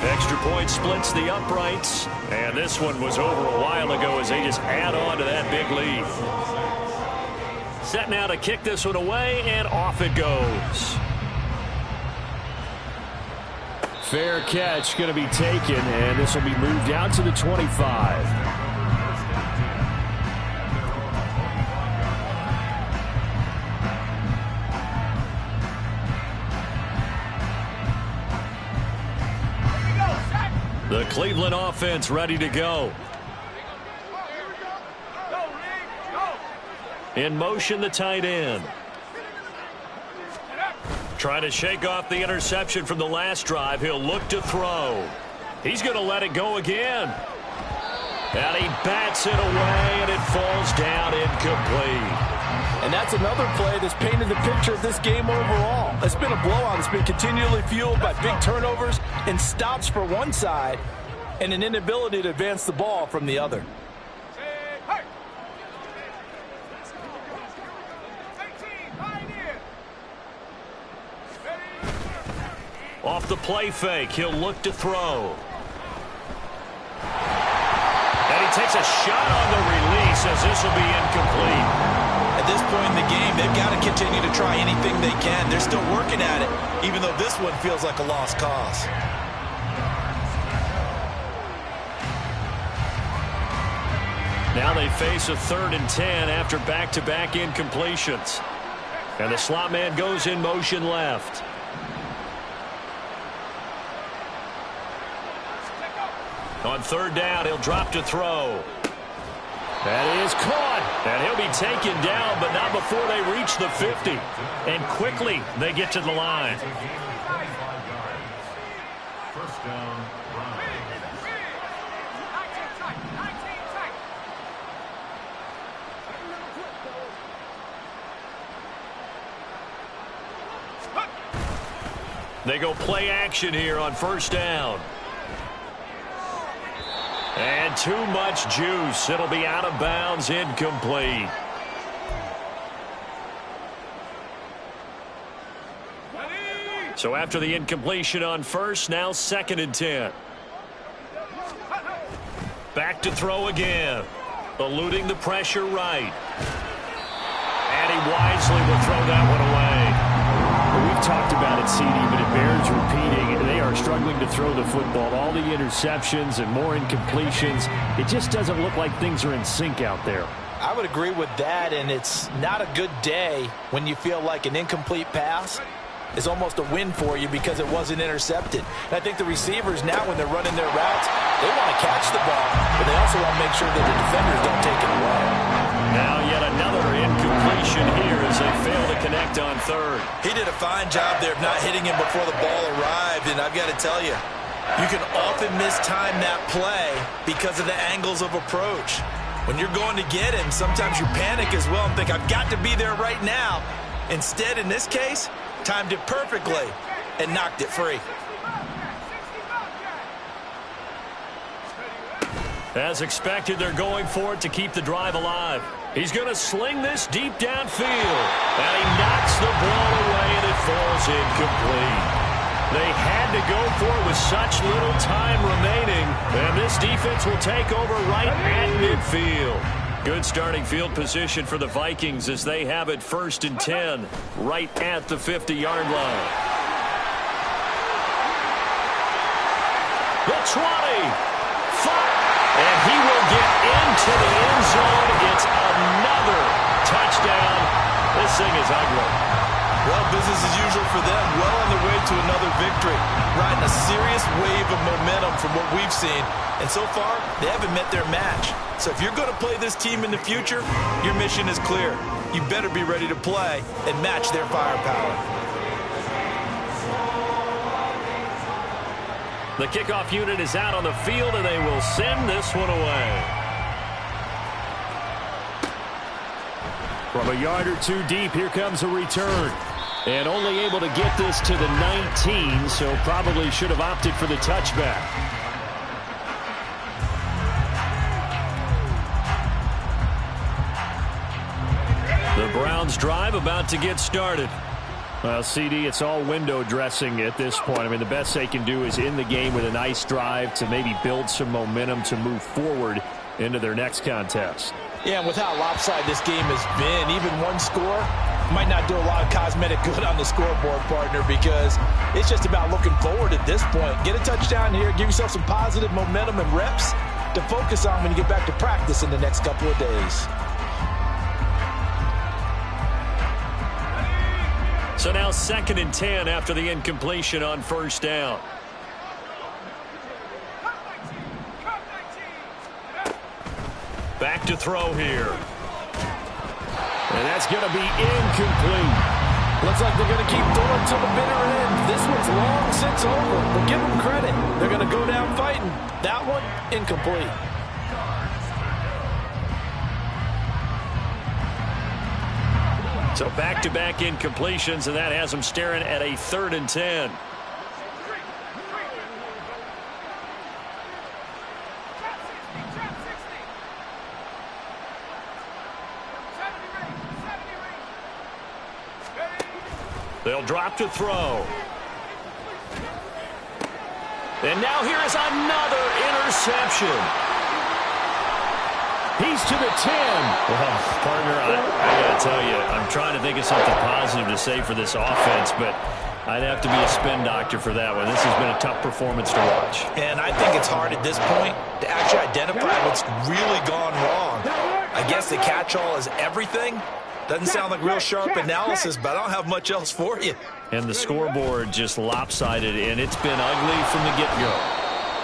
Extra point splits the uprights, and this one was over a while ago as they just add on to that big lead. Set now to kick this one away, and off it goes. Fair catch going to be taken, and this will be moved out to the 25. The Cleveland offense ready to go. In motion, the tight end. Trying to shake off the interception from the last drive. He'll look to throw. He's going to let it go again. And he bats it away, and it falls down incomplete. And that's another play that's painted the picture of this game overall. It's been a blowout. It's been continually fueled by big turnovers and stops for one side and an inability to advance the ball from the other. Off the play fake, he'll look to throw. And he takes a shot on the release as this will be incomplete. At this point in the game, they've got to continue to try anything they can. They're still working at it, even though this one feels like a lost cause. Now they face a 3rd and 10 after back-to-back incompletions. And the slot man goes in motion left. On 3rd down, he'll drop to throw. That is caught. And he'll be taken down, but not before they reach the 50. And quickly, they get to the line. First down, Brown. They go play action here on 1st down. And too much juice. It'll be out of bounds, incomplete. So after the incompletion on 1st, now 2nd and 10. Back to throw again. Eluding the pressure right. Mosley will throw that one away. Well, we've talked about it, CD, but it bears repeating. They are struggling to throw the football. All the interceptions and more incompletions. It just doesn't look like things are in sync out there. I would agree with that, and it's not a good day when you feel like an incomplete pass is almost a win for you because it wasn't intercepted. And I think the receivers now, when they're running their routes, they want to catch the ball, but they also want to make sure that the defenders don't take it away. Now yet another incompletion here as they fail to connect on third. He did a fine job there of not hitting him before the ball arrived, and I've got to tell you, you can often mistime that play because of the angles of approach. When you're going to get him, sometimes you panic as well and think, I've got to be there right now. Instead, in this case, timed it perfectly and knocked it free. As expected, they're going for it to keep the drive alive. He's going to sling this deep downfield. And he knocks the ball away, and it falls incomplete. They had to go for it with such little time remaining. And this defense will take over right at midfield. Good starting field position for the Vikings as they have it 1st and 10 right at the 50-yard line. The 20. 5. And he will get into the end zone. It's another touchdown. This thing is ugly. Well, business as usual for them. Well on their way to another victory. Riding a serious wave of momentum from what we've seen. And so far, they haven't met their match. So if you're going to play this team in the future, your mission is clear. You better be ready to play and match their firepower. The kickoff unit is out on the field, and they will send this one away. From a yard or two deep, here comes a return. And only able to get this to the 19, so probably should have opted for the touchback. The Browns drive about to get started. Well, CD, it's all window dressing at this point. I mean, the best they can do is in the game with a nice drive to maybe build some momentum to move forward into their next contest. Yeah, and with how lopsided this game has been, even one score might not do a lot of cosmetic good on the scoreboard, partner, because it's just about looking forward at this point. Get a touchdown here, give yourself some positive momentum and reps to focus on when you get back to practice in the next couple of days. So now 2nd and 10 after the incompletion on 1st down. Back to throw here. And that's going to be incomplete. Looks like they're going to keep throwing to the bitter end. This one's long since over, but give them credit. They're going to go down fighting. That one, incomplete. So back-to-back incompletions, and that has them staring at a 3rd and 10. They'll drop to throw. And now here is another interception. He's to the 10. Well, partner, I got to tell you, I'm trying to think of something positive to say for this offense, but I'd have to be a spin doctor for that one. This has been a tough performance to watch. And I think it's hard at this point to actually identify what's really gone wrong. I guess the catch-all is everything. Doesn't sound like real sharp analysis, but I don't have much else for you. And the scoreboard just lopsided, and it's been ugly from the get-go.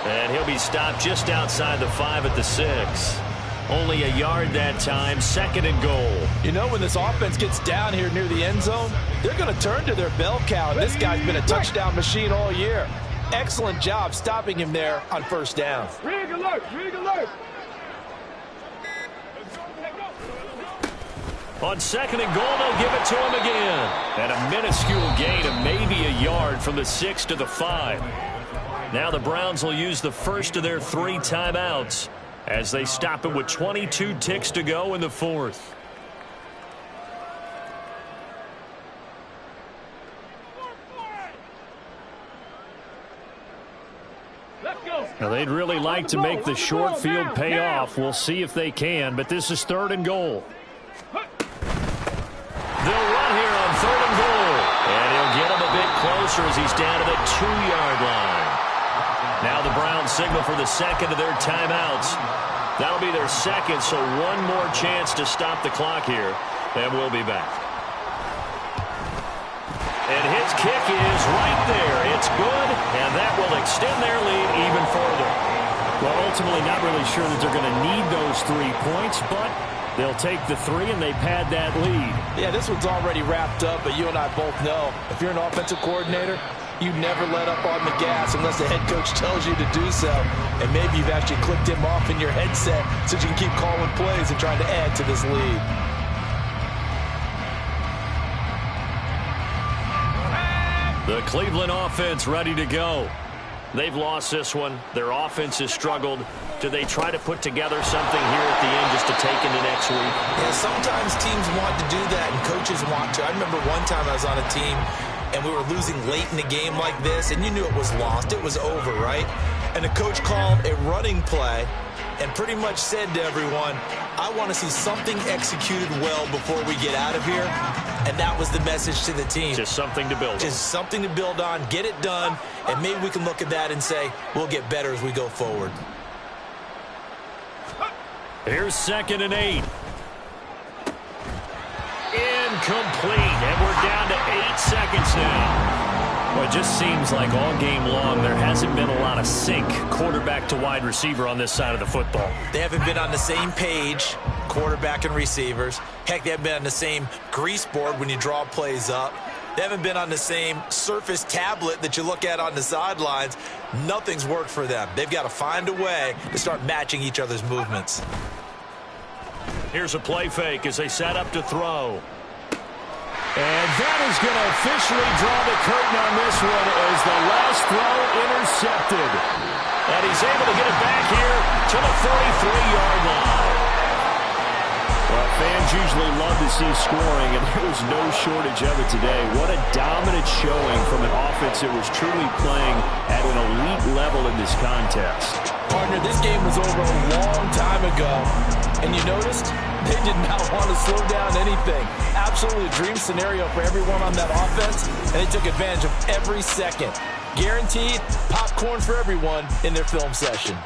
And he'll be stopped just outside the 5 at the 6. Only a yard that time, 2nd and goal. You know, when this offense gets down here near the end zone, they're going to turn to their bell cow. And this guy's been a touchdown machine all year. Excellent job stopping him there on 1st down. Rig alert, rig alert. On 2nd and goal, they'll give it to him again. And a minuscule gain of maybe a yard from the 6 to the 5. Now the Browns will use the first of their 3 timeouts as they stop it with 22 ticks to go in the 4th. Now they'd really like to make the short field pay off. We'll see if they can, but this is 3rd and goal. They'll closer as he's down to the 2-yard line. Now the Browns signal for the second of their timeouts. That'll be their second, so one more chance to stop the clock here, and we'll be back. And his kick is right there. It's good, and that will extend their lead even further. Well, ultimately not really sure that they're going to need those 3 points, but they'll take the 3 and they pad that lead. Yeah, this one's already wrapped up, but you and I both know if you're an offensive coordinator, you never let up on the gas unless the head coach tells you to do so. And maybe you've actually clicked him off in your headset so you can keep calling plays and trying to add to this lead. The Cleveland offense ready to go. They've lost this one. Their offense has struggled. Do they try to put together something here at the end just to take into next week? Yeah, sometimes teams want to do that and coaches want to. I remember one time I was on a team and we were losing late in a game like this, and you knew it was lost. It was over, right? And the coach called a running play and pretty much said to everyone, I want to see something executed well before we get out of here. And that was the message to the team. Just something to build on. Just something to build on, get it done, and maybe we can look at that and say, we'll get better as we go forward. Here's 2nd and 8. Incomplete, and we're down to 8 seconds now. Well, it just seems like all game long there hasn't been a lot of sync quarterback to wide receiver on this side of the football. They haven't been on the same page, quarterback and receivers. Heck, they haven't been on the same grease board when you draw plays up. They haven't been on the same Surface tablet that you look at on the sidelines. Nothing's worked for them. They've got to find a way to start matching each other's movements. Here's a play fake as they set up to throw. And that is going to officially draw the curtain on this one as the last throw intercepted. And he's able to get it back here to the 43-yard line. Well, fans usually love to see scoring, and there was no shortage of it today. What a dominant showing from an offense that was truly playing at an elite level in this contest. Partner, this game was over a long time ago, and you noticed they did not want to slow down anything. Absolutely a dream scenario for everyone on that offense, and they took advantage of every second. Guaranteed popcorn for everyone in their film session.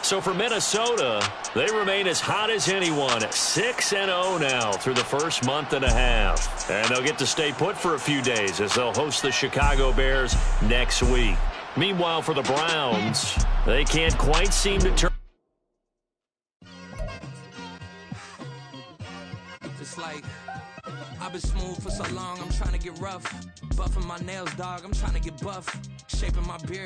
So for Minnesota, they remain as hot as anyone at 6-0 now through the first month and a half. And they'll get to stay put for a few days as they'll host the Chicago Bears next week. Meanwhile, for the Browns, they can't quite seem to turn. It's like, I've been smooth for so long, I'm trying to get rough. Buffing my nails, dog, I'm trying to get buff. Shaping my beard.